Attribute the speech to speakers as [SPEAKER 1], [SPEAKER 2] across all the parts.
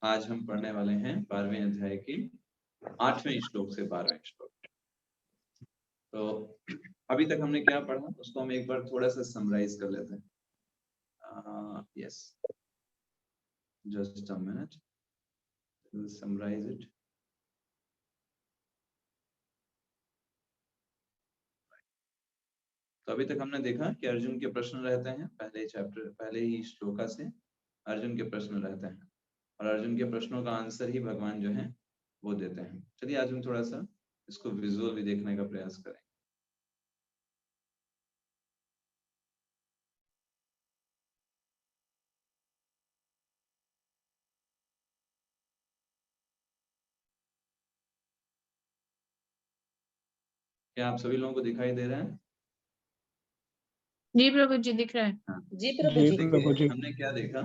[SPEAKER 1] आज हम पढ़ने वाले हैं 12वें अध्याय के 8वें श्लोक से 12वें श्लोक। तो अभी तक हमने क्या पढ़ा उसको हम एक बार थोड़ा सा समराइज कर लेते हैं। Yes, just a minute, summarise it. तो अभी तक हमने देखा कि अर्जुन के प्रश्न रहते हैं, पहले ही श्लोका से अर्जुन के प्रश्न रहते हैं और अर्जुन के प्रश्नों का आंसर ही भगवान जो है वो देते हैं। चलिए आज हम थोड़ा सा इसको विजुअल भी देखने का प्रयास करें। क्या आप सभी लोगों को दिखाई दे रहा है?
[SPEAKER 2] जी प्रभु जी, दिख रहा है।
[SPEAKER 1] हाँ।
[SPEAKER 3] जी प्रभु जी।
[SPEAKER 1] देखिए हमने क्या देखा,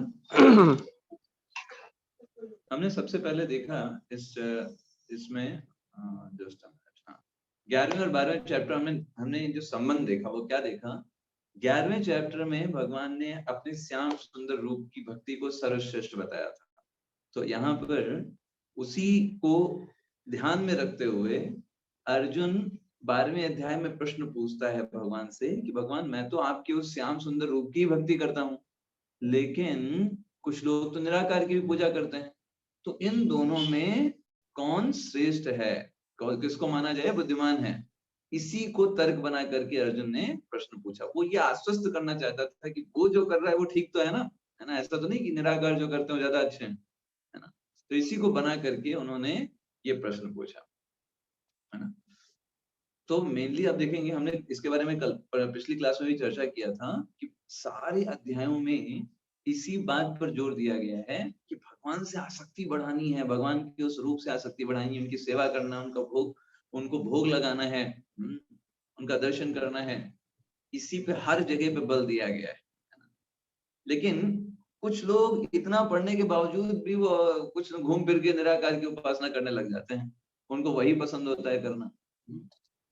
[SPEAKER 1] हमने सबसे पहले देखा इसमें जस्ट 11वें और 12वें चैप्टर हमने जो संबंध देखा वो क्या देखा। 11वें चैप्टर में भगवान ने अपने श्याम सुंदर रूप की भक्ति को सर्वश्रेष्ठ बताया था। तो यहाँ पर उसी को ध्यान में रखते हुए अर्जुन 12वें अध्याय में प्रश्न पूछता है भगवान से कि भगवान मैं तो आपके उस श्याम सुंदर रूप की भक्ति करता हूँ, लेकिन कुछ लोग तो निराकार की भी पूजा करते हैं। तो इन दोनों में कौन श्रेष्ठ है, किसको माना जाए बुद्धिमान है, इसी को तर्क बना करके अर्जुन ने प्रश्न पूछा। वो ये आश्वस्त करना चाहता था कि वो जो कर रहा है वो ठीक तो है ना, ऐसा तो नहीं कि निराकार जो करते हो ज्यादा अच्छे हैं, है ना। तो इसी को बना करके उन्होंने ये प्रश्न पूछा, है ना। तो मेनली आप देखेंगे हमने इसके बारे में कल पिछली क्लास में भी चर्चा किया था कि सारे अध्यायों में इसी बात पर जोर दिया गया है कि भगवान से आसक्ति बढ़ानी है, भगवान के उस रूप से आसक्ति बढ़ानी है, उनकी सेवा करना, उनको भोग लगाना है, उनका दर्शन करना है। इसी पे हर जगह पे बल दिया गया है। लेकिन कुछ लोग इतना पढ़ने के बावजूद भी वो कुछ घूम फिर के निराकार की उपासना करने लग जाते हैं, उनको वही पसंद होता है करना।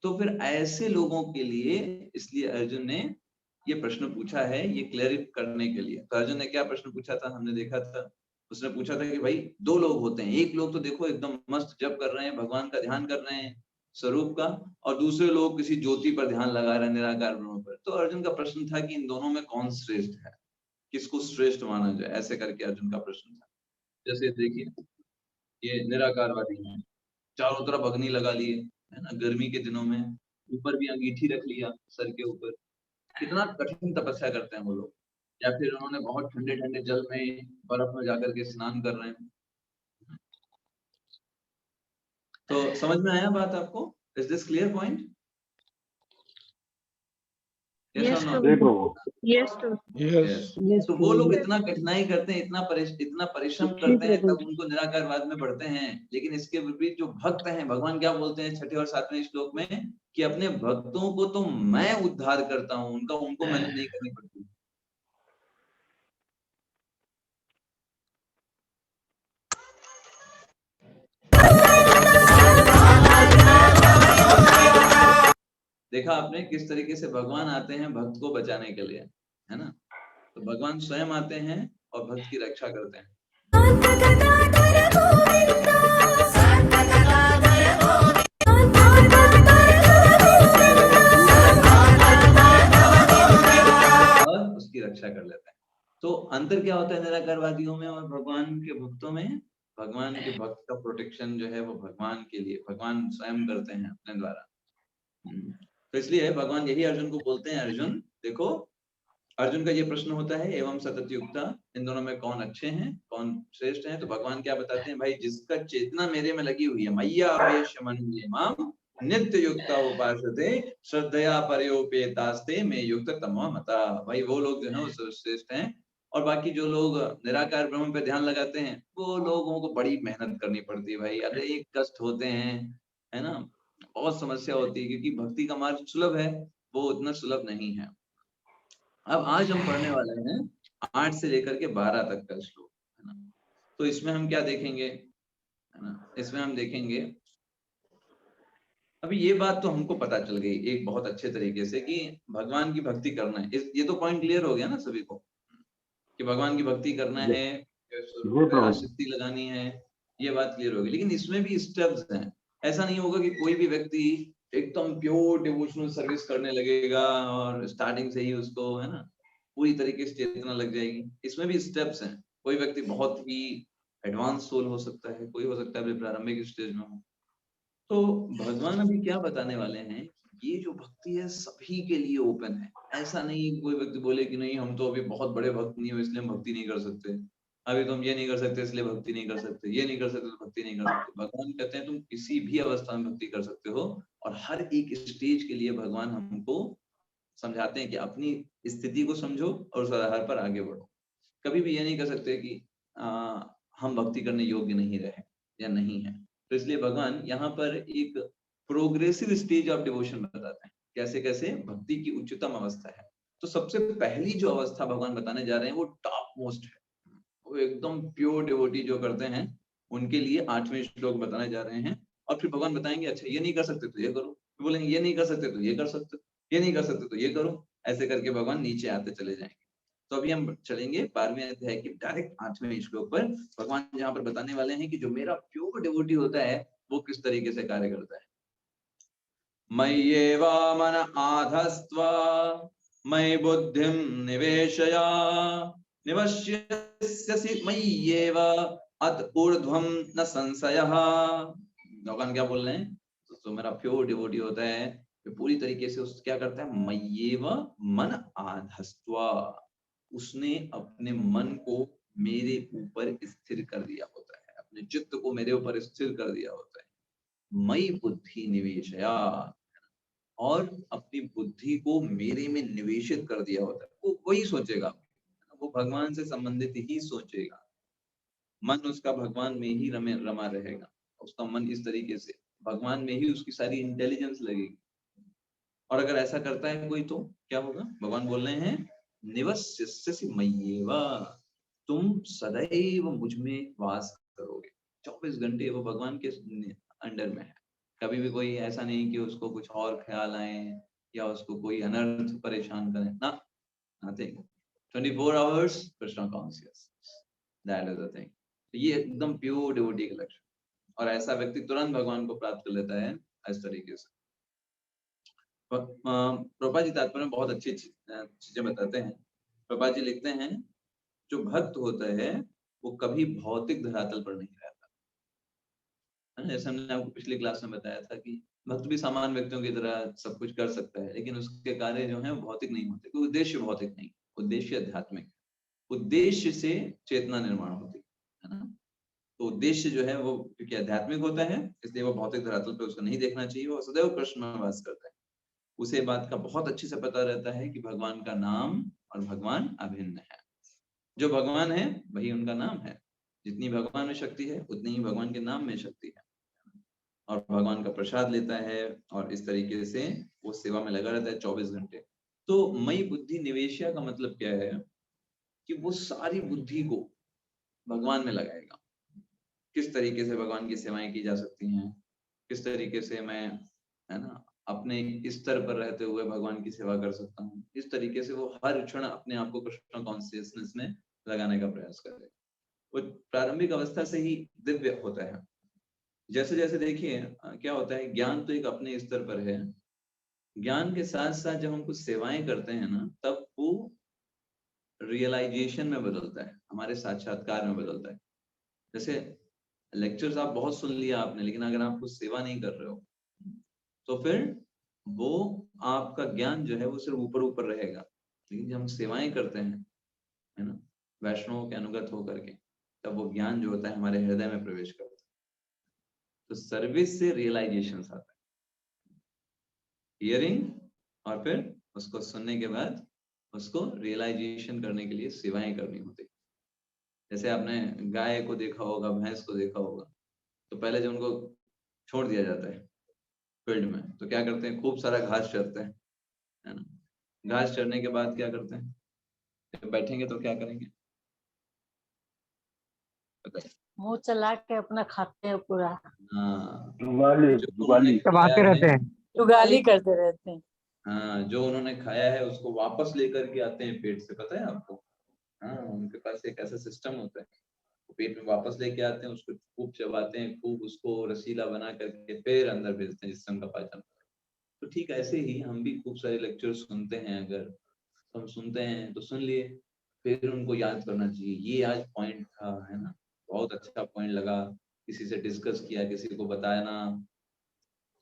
[SPEAKER 1] तो फिर ऐसे लोगों के लिए इसलिए अर्जुन ने ये प्रश्न पूछा है, ये क्लियर करने के लिए। तो अर्जुन ने क्या प्रश्न पूछा था, हमने देखा था, उसने पूछा था कि भाई दो लोग होते हैं, एक लोग तो देखो एकदम मस्त जप कर रहे हैं, भगवान का ध्यान कर रहे हैं स्वरूप का, और दूसरे लोग किसी ज्योति पर ध्यान लगा रहे हैं निराकार ब्रह्म पर। तो अर्जुन का प्रश्न था कि इन दोनों में कौन श्रेष्ठ है, किसको श्रेष्ठ माना जाए, ऐसे करके अर्जुन का प्रश्न था। जैसे देखिए ये निराकारवादी हैं, चारों तरफ अग्नि लगा लिए, है ना, गर्मी के दिनों में ऊपर भी अंगीठी रख लिया सर के ऊपर, कितना कठिन तपस्या करते हैं वो लोग। या फिर उन्होंने बहुत ठंडे ठंडे जल में बर्फ में जाकर के स्नान कर रहे हैं। तो समझ में आया बात आपको? Is this clear point?
[SPEAKER 2] Yes
[SPEAKER 1] तो वो लोग इतना कठिनाई करते हैं, इतना परिश्रम करते हैं, तब उनको निराकारवाद में पढ़ते हैं। लेकिन इसके विपरीत जो भक्त हैं, भगवान क्या बोलते हैं 6ठे और 7वें श्लोक में कि अपने भक्तों को तो मैं उद्धार करता हूँ, उनको मेहनत नहीं करनी पड़ती। देखा आपने किस तरीके से भगवान आते हैं भक्त को बचाने के लिए, है ना। तो भगवान स्वयं आते हैं और भक्त की रक्षा करते हैं। और उसकी रक्षा कर लेते हैं। तो अंतर क्या होता है निराकारवादियों में और भगवान के भक्तों में? भगवान के भक्त का प्रोटेक्शन जो है वो भगवान के लिए भगवान स्वयं करते हैं अपने द्वारा। तो इसलिए भगवान यही अर्जुन को बोलते हैं, अर्जुन देखो, अर्जुन का ये प्रश्न होता है एवं सततयुक्ता, इन दोनों में कौन अच्छे हैं, कौन श्रेष्ठ हैं? तो भगवान क्या बताते हैं, भाई जिसका चेतना मेरे में लगी हुई है, मैया आवेश मनुये माम नित्य युक्ता उपासते श्रद्धया परयोपेतास्ते में युक्त तमो मता। भाई वो लोग जो है वो सर्वश्रेष्ठ हैं, और बाकी जो लोग निराकार ब्रह्म पे ध्यान लगाते हैं वो लोगों को बड़ी मेहनत करनी पड़ती है भाई, अनेक कष्ट होते हैं, है ना, बहुत समस्या होती है, क्योंकि भक्ति का मार्ग सुलभ है, वो उतना सुलभ नहीं है। अब आज हम पढ़ने वाले हैं 8 से लेकर के 12 तक का श्लोक, है ना। तो इसमें हम क्या देखेंगे, है ना, इसमें हम देखेंगे, अभी ये बात तो हमको पता चल गई एक बहुत अच्छे तरीके से कि भगवान की भक्ति करना है, ये तो पॉइंट क्लियर हो गया ना सभी को कि भगवान की भक्ति करना है, आसक्ति लगानी है, ये बात क्लियर होगी। लेकिन इसमें भी स्टेप्स हैं। ऐसा नहीं होगा कि कोई भी व्यक्ति एकदम प्योर डिवोशनल सर्विस करने लगेगा और स्टार्टिंग से ही उसको है ना पूरी तरीके से चेतना लग जाएगी। इसमें भी स्टेप्स हैं। कोई व्यक्ति बहुत ही एडवांस सोल हो सकता है, कोई हो सकता है अभी प्रारंभिक स्टेज में हो। तो भगवान अभी क्या बताने वाले हैं, ये जो भक्ति है सभी के लिए ओपन है। ऐसा नहीं कोई व्यक्ति बोले कि नहीं हम तो अभी बहुत बड़े भक्त नहीं हो इसलिए हम भक्ति नहीं कर सकते, अभी तुम ये नहीं कर सकते इसलिए भक्ति नहीं कर सकते, ये नहीं कर सकते तो भक्ति नहीं कर सकते। भगवान कहते हैं तुम किसी भी अवस्था में भक्ति कर सकते हो। और हर एक स्टेज के लिए भगवान हमको समझाते हैं कि अपनी स्थिति को समझो और उस आधार पर आगे बढ़ो। कभी भी ये नहीं कर सकते कि हम भक्ति करने योग्य नहीं रहे या नहीं है। तो इसलिए भगवान यहाँ पर एक प्रोग्रेसिव स्टेज ऑफ डिवोशन बताते हैं, कैसे कैसे भक्ति की उच्चतम अवस्था है। तो सबसे पहली जो अवस्था भगवान बताने जा रहे हैं वो टॉप मोस्ट है, वो एकदम प्योर डिवोटी जो करते हैं उनके लिए 8वें श्लोक बताने जा रहे हैं। और फिर भगवान बताएंगे अच्छा ये नहीं कर सकते तो ये करो, फिर बोलेंगे ये नहीं कर सकते तो ये कर सकते, ये नहीं कर सकते तो ये करो। ऐसे करके भगवान नीचे आते चले जाएंगे। तो अभी हम चलेंगे 12वें अध्याय के डायरेक्ट 8वें श्लोक पर। भगवान यहाँ पर बताने वाले हैं कि जो मेरा प्योर डिवोटी होता है वो किस तरीके से कार्य करता है। मय्येव मन आधस्त्वा मयि बुद्धिं निवेशया निवश्यसि मय्येव अत ऊर्ध्वं न संशयः। भगवान क्या बोल रहे हैं, तो मेरा प्योर डिवोटी होता है जो पूरी तरीके से उस क्या करता है, मय्येव मन आधस्त्वा, उसने अपने मन को मेरे ऊपर स्थिर कर दिया होता है, अपने चित्त को मेरे ऊपर स्थिर कर दिया होता है। मयि बुद्धि निवेशया, और अपनी बुद्धि को मेरे में निवेशित कर दिया होता है। वो वही सोचेगा, वो भगवान से संबंधित ही सोचेगा। मन उसका भगवान में ही रमा रहेगा। उसका मन इस तरीके से भगवान में ही उसकी सारी इंटेलिजेंस लगेगी। और अगर ऐसा करता है कोई तो क्या होगा, भगवान बोल रहे हैं निवस्यसि मय्येव, तुम सदैव मुझ में वास करोगे। 24 घंटे वो भगवान के अंडर में है। कभी भी कोई ऐसा नहीं कि उसको कुछ और ख्याल आए या उसको कोई अनर्थ परेशान करे ना, nothing. 24 hours Krishna conscious, that is the thing. ये एकदम प्योर डिवोटी का लक्षण। और ऐसा व्यक्ति तुरंत भगवान को प्राप्त कर लेता है इस तरीके से। प्रभुपाद जी तात्पर्य में बहुत अच्छी चीजें बताते हैं। प्रभुपाद जी लिखते हैं जो भक्त होता है वो कभी भौतिक धरातल पर नहीं रहता है। जैसे हमने आपको पिछली क्लास में बताया था कि भक्त भी सामान्य व्यक्तियों की तरह सब कुछ कर सकता है, लेकिन उसके कार्य जो है वो भौतिक नहीं होते, कोई उद्देश्य भौतिक नहीं, उद्देश्य आध्यात्मिक। उद्देश्य से चेतना निर्माण होती है ना। तो उद्देश्य जो है वो क्योंकि आध्यात्मिक होता है इसलिए वो भौतिक धरातल पर उसको नहीं देखना चाहिए, वो सदैव कृष्ण में वास करता है। उसे बात का बहुत अच्छे से पता रहता है कि भगवान का नाम और भगवान अभिन्न है। जो भगवान है वही उनका नाम है। जितनी भगवान में शक्ति है उतनी ही भगवान के नाम में शक्ति है। और भगवान का प्रसाद लेता है और इस तरीके से वो सेवा में लगा रहता है 24 घंटे। तो मई बुद्धि निवेशिया का मतलब क्या है कि वो सारी बुद्धि को भगवान में लगाएगा। किस तरीके से भगवान की सेवाएं की जा सकती हैं, किस तरीके से मैं है ना अपने स्तर पर रहते हुए भगवान की सेवा कर सकता हूँ, इस तरीके से वो हर क्षण अपने आप को कृष्ण कॉन्शियसनेस में लगाने का प्रयास करे। वो प्रारंभिक अवस्था से ही दिव्य होता है। जैसे जैसे देखिए क्या होता है, ज्ञान तो एक अपने स्तर पर है। ज्ञान के साथ साथ जब हम कुछ सेवाएं करते हैं ना तब वो रियलाइजेशन में बदलता है, हमारे साक्षात्कार में बदलता है। जैसे लेक्चर्स आप बहुत सुन लिया आपने, लेकिन अगर आप कुछ सेवा नहीं कर रहे हो तो फिर वो आपका ज्ञान जो है वो सिर्फ ऊपर ऊपर रहेगा। लेकिन जब हम सेवाएं करते हैं है ना वैष्णवों के अनुगत होकर के, तब वो ज्ञान जो होता है हमारे हृदय में प्रवेश करता है। तो सर्विस से रियलाइजेशन आता है, हियरिंग और फिर उसको सुनने के बाद उसको रियलाइजेशन करने के लिए सेवाएं करनी होती। जैसे आपने गाय को देखा होगा, भैंस को देखा होगा, तो पहले जब उनको छोड़ दिया जाता है फील्ड में तो क्या करते हैं, खूब सारा घास चरते हैं है ना। घास चरने के बाद क्या करते हैं, जब बैठेंगे तो क्या करेंगे,
[SPEAKER 2] मुंह चला के अपना खाते हैं पूरा।
[SPEAKER 1] हाँ,
[SPEAKER 2] चबाते रहते हैं, उगाली करते रहते हैं।
[SPEAKER 1] हाँ, जो उन्होंने खाया है उसको वापस लेकर के आते हैं पेट से, पता है आपको। हाँ, उनके पास एक ऐसा सिस्टम होता है। पेट में वापस लेके आते हैं, उसको खूब चबाते हैं, खूब उसको रसीला बना करके फिर अंदर भेजते हैं जिससे उनका पाचन। तो ठीक ऐसे ही हम भी खूब सारे लेक्चर सुनते हैं, अगर हम सुनते हैं तो सुन लिए, फिर उनको याद करना चाहिए, ये आज पॉइंट था, है ना, बहुत अच्छा पॉइंट लगा, किसी से डिस्कस किया, किसी को बताना,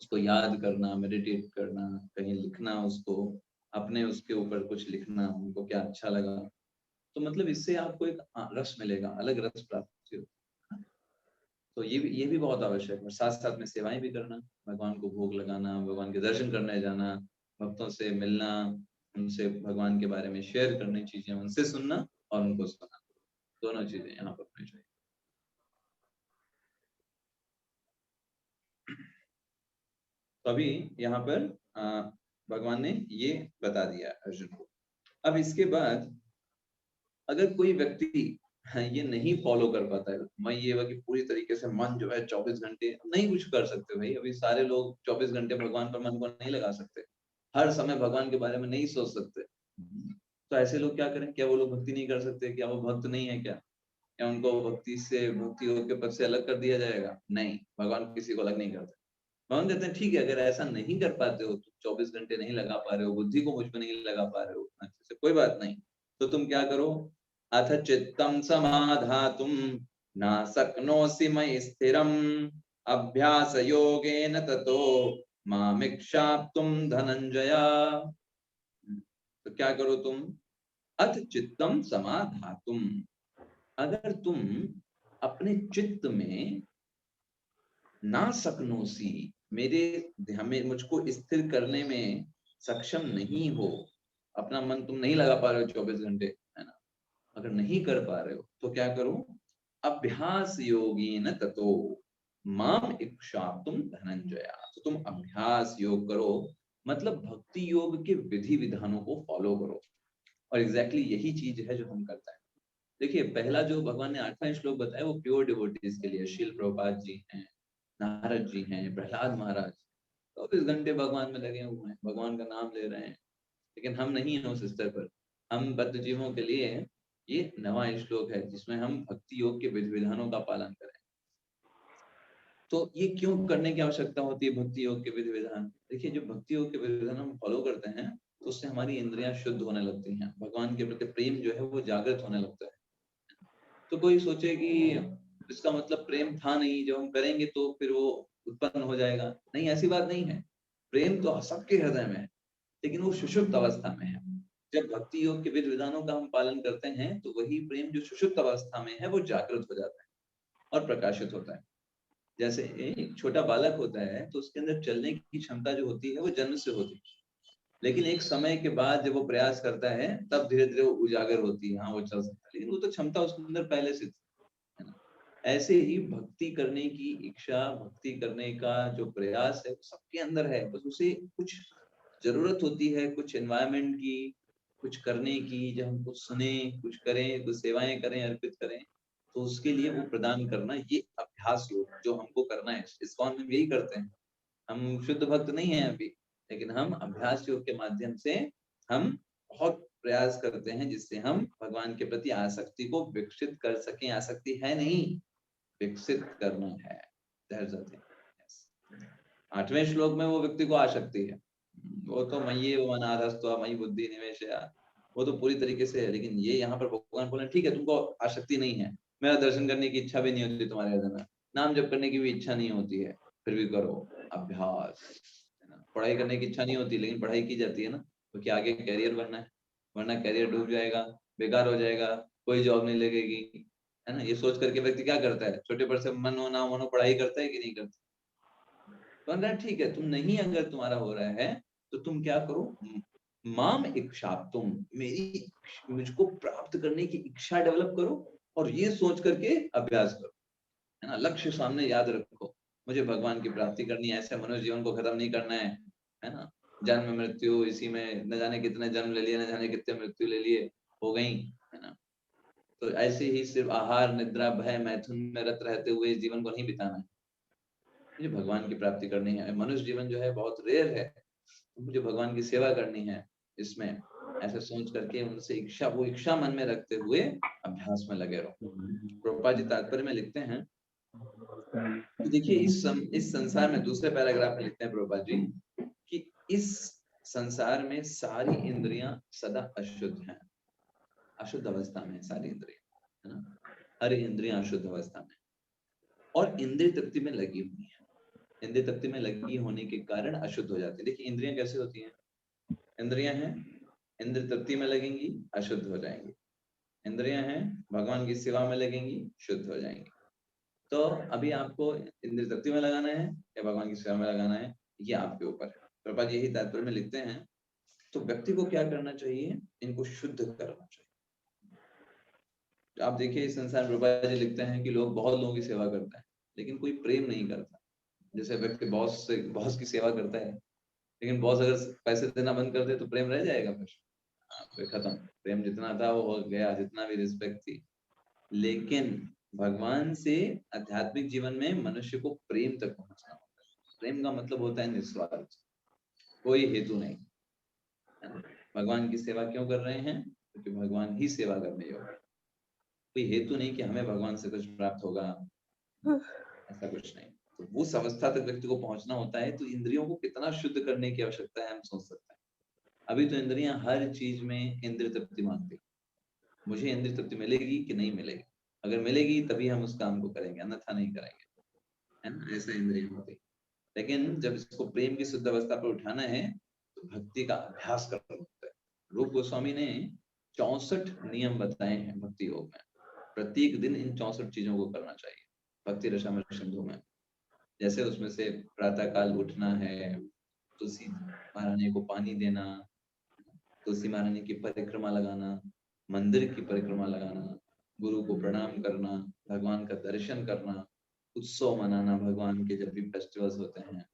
[SPEAKER 1] उसको याद करना, मेडिटेट करना, कहीं लिखना, उसको अपने उसके ऊपर कुछ लिखना, उनको क्या अच्छा लगा, तो मतलब इससे आपको एक रस मिलेगा, अलग रस प्राप्त होगा। तो ये भी बहुत आवश्यक है। साथ साथ में सेवाएं भी करना, भगवान को भोग लगाना, भगवान के दर्शन करने जाना, भक्तों से मिलना, उनसे भगवान के बारे में शेयर करनी चीजें, उनसे सुनना और उनको सुनना, दोनों चीजें यहाँ पर होनी चाहिए। तो अभी यहाँ पर भगवान ने ये बता दिया अर्जुन को। अब इसके बाद अगर कोई व्यक्ति ये नहीं फॉलो कर पाता है, मैं ये कि पूरी तरीके से मन जो है 24 घंटे नहीं कुछ कर सकते भाई, अभी सारे लोग 24 घंटे भगवान पर मन को नहीं लगा सकते, हर समय भगवान के बारे में नहीं सोच सकते, तो ऐसे लोग क्या करें? क्या वो लोग भक्ति नहीं कर सकते? क्या वो भक्त नहीं है क्या? या उनको भक्ति से, भक्ति योग के पद से अलग कर दिया जाएगा? नहीं, भगवान किसी को अलग नहीं करते। भगवान कहते हैं ठीक है, अगर ऐसा नहीं कर पाते हो, तुम 24 घंटे नहीं लगा पा रहे हो, बुद्धि को मुझ पे नहीं लगा पा रहे हो अच्छे से, कोई बात नहीं, तो तुम क्या करो, अथ चित्तम समाधातुम न शक्नोसि मयि स्थिरम अभ्यास योगेन ततो मामिक्षाप्तुम धनंजय। तो क्या करो तुम, अथ चित्तम समाधातुम, अगर तुम अपने चित्त में ना सकनोसी, मेरे हमें मुझको स्थिर करने में सक्षम नहीं हो, अपना मन तुम नहीं लगा पा रहे हो 24 घंटे, है ना, अगर नहीं कर पा रहे हो तो क्या करो, अभ्यास योगेन ततो माम इक्षाप्तुम धनंजया, तो तुम अभ्यास योग करो, मतलब भक्ति योग के विधि विधानों को फॉलो करो। और एग्जैक्टली यही चीज है जो हम करते हैं। देखिए, पहला जो भगवान ने 8वां श्लोक बताया वो प्योर डिवोटीज के लिए, शील प्रभुपाद जी हैं, नारद जी हैं, प्रहलाद महाराज 24 घंटे भगवान में लगे हुए हैं, भगवान का नाम ले रहे हैं, लेकिन हम नहीं है उस स्तर पर। हम बद्ध जीवों के लिए ये 9वां श्लोक है जिसमें हम भक्ति योग के विधि विधानों का पालन करें। तो ये क्यों करने की आवश्यकता होती है भक्ति योग के विधि विधान? देखिए, जो भक्ति योग के विधि विधान हम फॉलो करते हैं तो उससे हमारी इंद्रियां शुद्ध होने लगती हैं, भगवान के प्रति प्रेम जो है वो जागृत होने लगता है। तो कोई सोचे कि इसका मतलब प्रेम था नहीं, जब हम करेंगे तो फिर वो उत्पन्न हो जाएगा, नहीं, ऐसी बात नहीं है। प्रेम तो सबके हृदय में है, लेकिन वो सुषुप्त अवस्था में है। जब भक्ति योग के विधि विधानों का हम पालन करते हैं तो वही प्रेम जो सुषुप्त अवस्था में है वो जागृत हो जाता है और प्रकाशित होता है। जैसे एक छोटा बालक होता है तो उसके अंदर चलने की क्षमता जो होती है वो जन्म से होती है, लेकिन एक समय के बाद जब वो प्रयास करता है तब धीरे धीरे वो उजागर होती है, हाँ वो चल सकता है, लेकिन वो तो क्षमता उसके अंदर पहले से थी, है ना। ऐसे ही भक्ति करने की इच्छा, भक्ति करने का जो प्रयास है सबके अंदर है, बस उसे कुछ जरूरत होती है, कुछ एनवायरनमेंट की, कुछ करने की, जब हम कुछ सुने, कुछ करें, कुछ सेवाएं करें, अर्पित करें, तो उसके लिए वो प्रदान करना, ये अभ्यास योग जो हमको करना है। इस्कॉन में यही करते हैं, हम शुद्ध भक्त नहीं है अभी, लेकिन हम अभ्यास योग के माध्यम से हम बहुत प्रयास करते हैं जिससे हम भगवान के प्रति आसक्ति को विकसित कर सकें। आसक्ति है नहीं, विकसित करना है। 8वें श्लोक में वो व्यक्ति को आसक्ति है, वो तो मयि मनाधस्त्वा मयि बुद्धि निवेशया, वो तो पूरी तरीके से है, लेकिन ये यहाँ पर भगवान बोले ठीक है, तुमको आसक्ति नहीं है, मेरा दर्शन करने की इच्छा भी नहीं होती तुम्हारे हृदय में, नाम जप करने की भी इच्छा नहीं होती है, फिर भी करो अभ्यास, है ना। पढ़ाई करने की इच्छा नहीं होती लेकिन पढ़ाई की जाती है ना, तो क्या आगे कैरियर बनना है, वरना कैरियर डूब जाएगा, बेकार हो जाएगा, कोई जॉब नहीं लगेगी, है ना। ये सोच करके व्यक्ति क्या करता है, छोटे पर से मन हो ना हो पढ़ाई करता है कि नहीं करता। तो ठीक है, तुम नहीं अगर तुम्हारा हो रहा है तो तुम क्या करो, माम इच्छा, तुम मेरी मुझको प्राप्त करने की इच्छा डेवलप करो और ये सोच करके अभ्यास करो, है ना। लक्ष्य सामने याद रखो, मुझे भगवान की प्राप्ति करनी है, ऐसे मनुष्य जीवन को खत्म नहीं करना है ना। जन्म मृत्यु इसी में, न जाने कितने जन्म ले लिए, न जाने कितने मृत्यु ले लिए, हो गई, है ना। तो ऐसे ही सिर्फ आहार निद्रा भय मैथुन में रत रहते हुए जीवन को नहीं बिताना है, मुझे भगवान की प्राप्ति करनी है। मनुष्य जीवन जो है बहुत रेयर है, तो मुझे भगवान की सेवा करनी है इसमें, ऐसे सोच करके उनसे वो इच्छा मन में रखते हुए अभ्यास में लगे रहो। प्रभुपाद जी तात्पर्य में लिखते हैं कि देखिए इस संसार में, दूसरे पैराग्राफ में लिखते हैं प्रभुपाद जी कि इस संसार में सारी इंद्रियां सदा अशुद्ध हैं, अशुद्ध अवस्था में सारी इंद्रियां, है ना, हर इंद्रियां अशुद्ध अवस्था में और इंद्रिय तृप्ति में लगी हुई है। इंद्रिय तृप्ति में लगी होने के कारण अशुद्ध हो जाती है। देखिए इंद्रियां कैसे होती हैं, इंद्रियां हैं, इंद्रिय तृप्ति में लगेंगी, अशुद्ध हो जाएंगी। इंद्रियां हैं, भगवान की सेवा में लगेंगी, शुद्ध हो जाएंगी। तो अभी आपको इंद्रिय तृप्ति में लगाना है या भगवान की सेवा में लगाना है, ये आपके ऊपर है। प्रभुपाद यही तात्पर्य में लिखते हैं। तो व्यक्ति को क्या करना चाहिए, इनको शुद्ध करना चाहिए। आप देखिए इस संसार में प्रभुपाद जी लिखते हैं कि लोग बहुत लोगों की सेवा करते हैं लेकिन कोई प्रेम नहीं करता। जैसे व्यक्ति बॉस की सेवा करता है, लेकिन बॉस अगर पैसे देना बंद कर दे तो प्रेम रह जाएगा, फिर खत्म। प्रेम जितना था वो हो गया, जितना भी रिस्पेक्ट थी। लेकिन भगवान से आध्यात्मिक जीवन में मनुष्य को प्रेम तक पहुंचना होता है। प्रेम का मतलब होता है निस्वार्थ, कोई हेतु नहीं। भगवान की सेवा क्यों कर रहे हैं, क्योंकि भगवान ही सेवा करने योग्य है। कोई हेतु नहीं कि हमें भगवान से कुछ प्राप्त होगा, ऐसा कुछ नहीं। तो उस अवस्था तक व्यक्ति को पहुंचना होता है। तो इंद्रियों को कितना शुद्ध करने की आवश्यकता है, हम सोच सकते हैं। अभी तो इंद्रियां हर चीज में इंद्रिय तृप्ति मांगती, मुझे इंद्रिय तृप्ति मिलेगी कि नहीं मिलेगी, अगर मिलेगी तभी हम उस काम को करेंगे, अन्यथा नहीं करेंगे, है ना, ऐसा इंद्रिय होती। लेकिन जब इसको प्रेम की शुद्ध अवस्था पर उठाना है तो भक्ति का अभ्यास करना होता है। रूप गोस्वामी ने 64 नियम बताए हैं भक्ति योग में। प्रत्येक दिन इन 64 चीजों को करना चाहिए भक्ति रसामृत सिंधु में। जैसे उसमें से प्रातः काल उठना है, तुलसी महारानी को पानी देना, तुलसी महारानी की परिक्रमा लगाना, मंदिर की परिक्रमा लगाना, गुरु को प्रणाम करना, भगवान का दर्शन करना, उत्सव मनाना भगवान के जब भी फेस्टिवल्स होते हैं।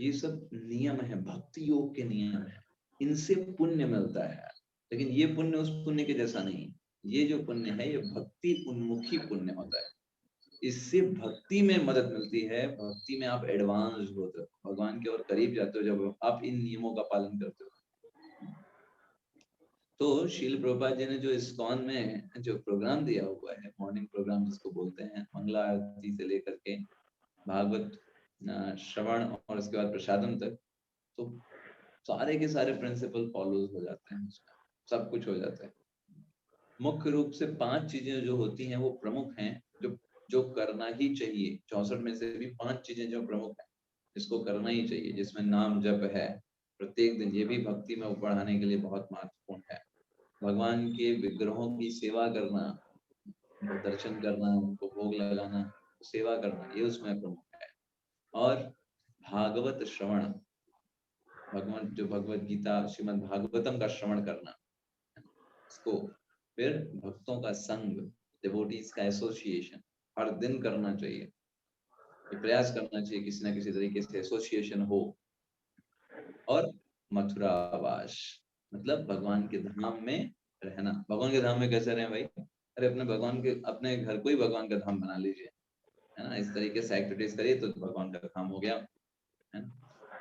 [SPEAKER 1] ये सब नियम है, भक्ति योग के नियम है। इनसे पुण्य मिलता है, लेकिन ये पुण्य उस पुण्य के जैसा नहीं। ये जो पुण्य है ये भक्ति उन्मुखी पुण्य होता है। इससे भक्ति में मदद मिलती है, भक्ति में आप एडवांस होते हो, भगवान के और करीब जाते हो जब आप इन नियमों का पालन करते हो। तो शील प्रभुपाद जी ने जो इस्कॉन में जो प्रोग्राम दिया हुआ है, मॉर्निंग प्रोग्राम जिसको बोलते हैं, मंगला आरती से लेकर के भागवत श्रवण और उसके बाद प्रसादम तक, तो सारे के सारे प्रिंसिपल फॉलो हो जाते हैं, सब कुछ हो जाता है। मुख्य रूप से 5 चीजें जो होती हैं वो प्रमुख हैं, जो जो करना ही चाहिए। 64 में से भी 5 चीजें जो प्रमुख हैं, इसको करना ही चाहिए। जिसमें नाम जप है प्रत्येक दिन, ये भी भक्ति में बढ़ाने के लिए बहुत महत्वपूर्ण है। भगवान के विग्रहों की सेवा करना, उनको दर्शन करना, उनको भोग लगाना, सेवा करना, ये उसमें प्रमुख है। और भागवत श्रवण, भगवान जो भगवत गीता श्रीमद् भागवतम का श्रवण करना, इसको फिर भक्तों का संग, डिवोटीज का एसोसिएशन हर दिन करना चाहिए। ये प्रयास करना चाहिए किसी ना किसी तरीके से एसोसिएशन हो। और मथुरावास, मतलब भगवान के धाम में रहना। भगवान के धाम में कैसे रहें भाई, अरे अपने भगवान के, अपने घर को ही भगवान का धाम बना लीजिए, है ना। इस तरीके से एक्टिविटीज करिए तो भगवान का धाम हो गया, है ना।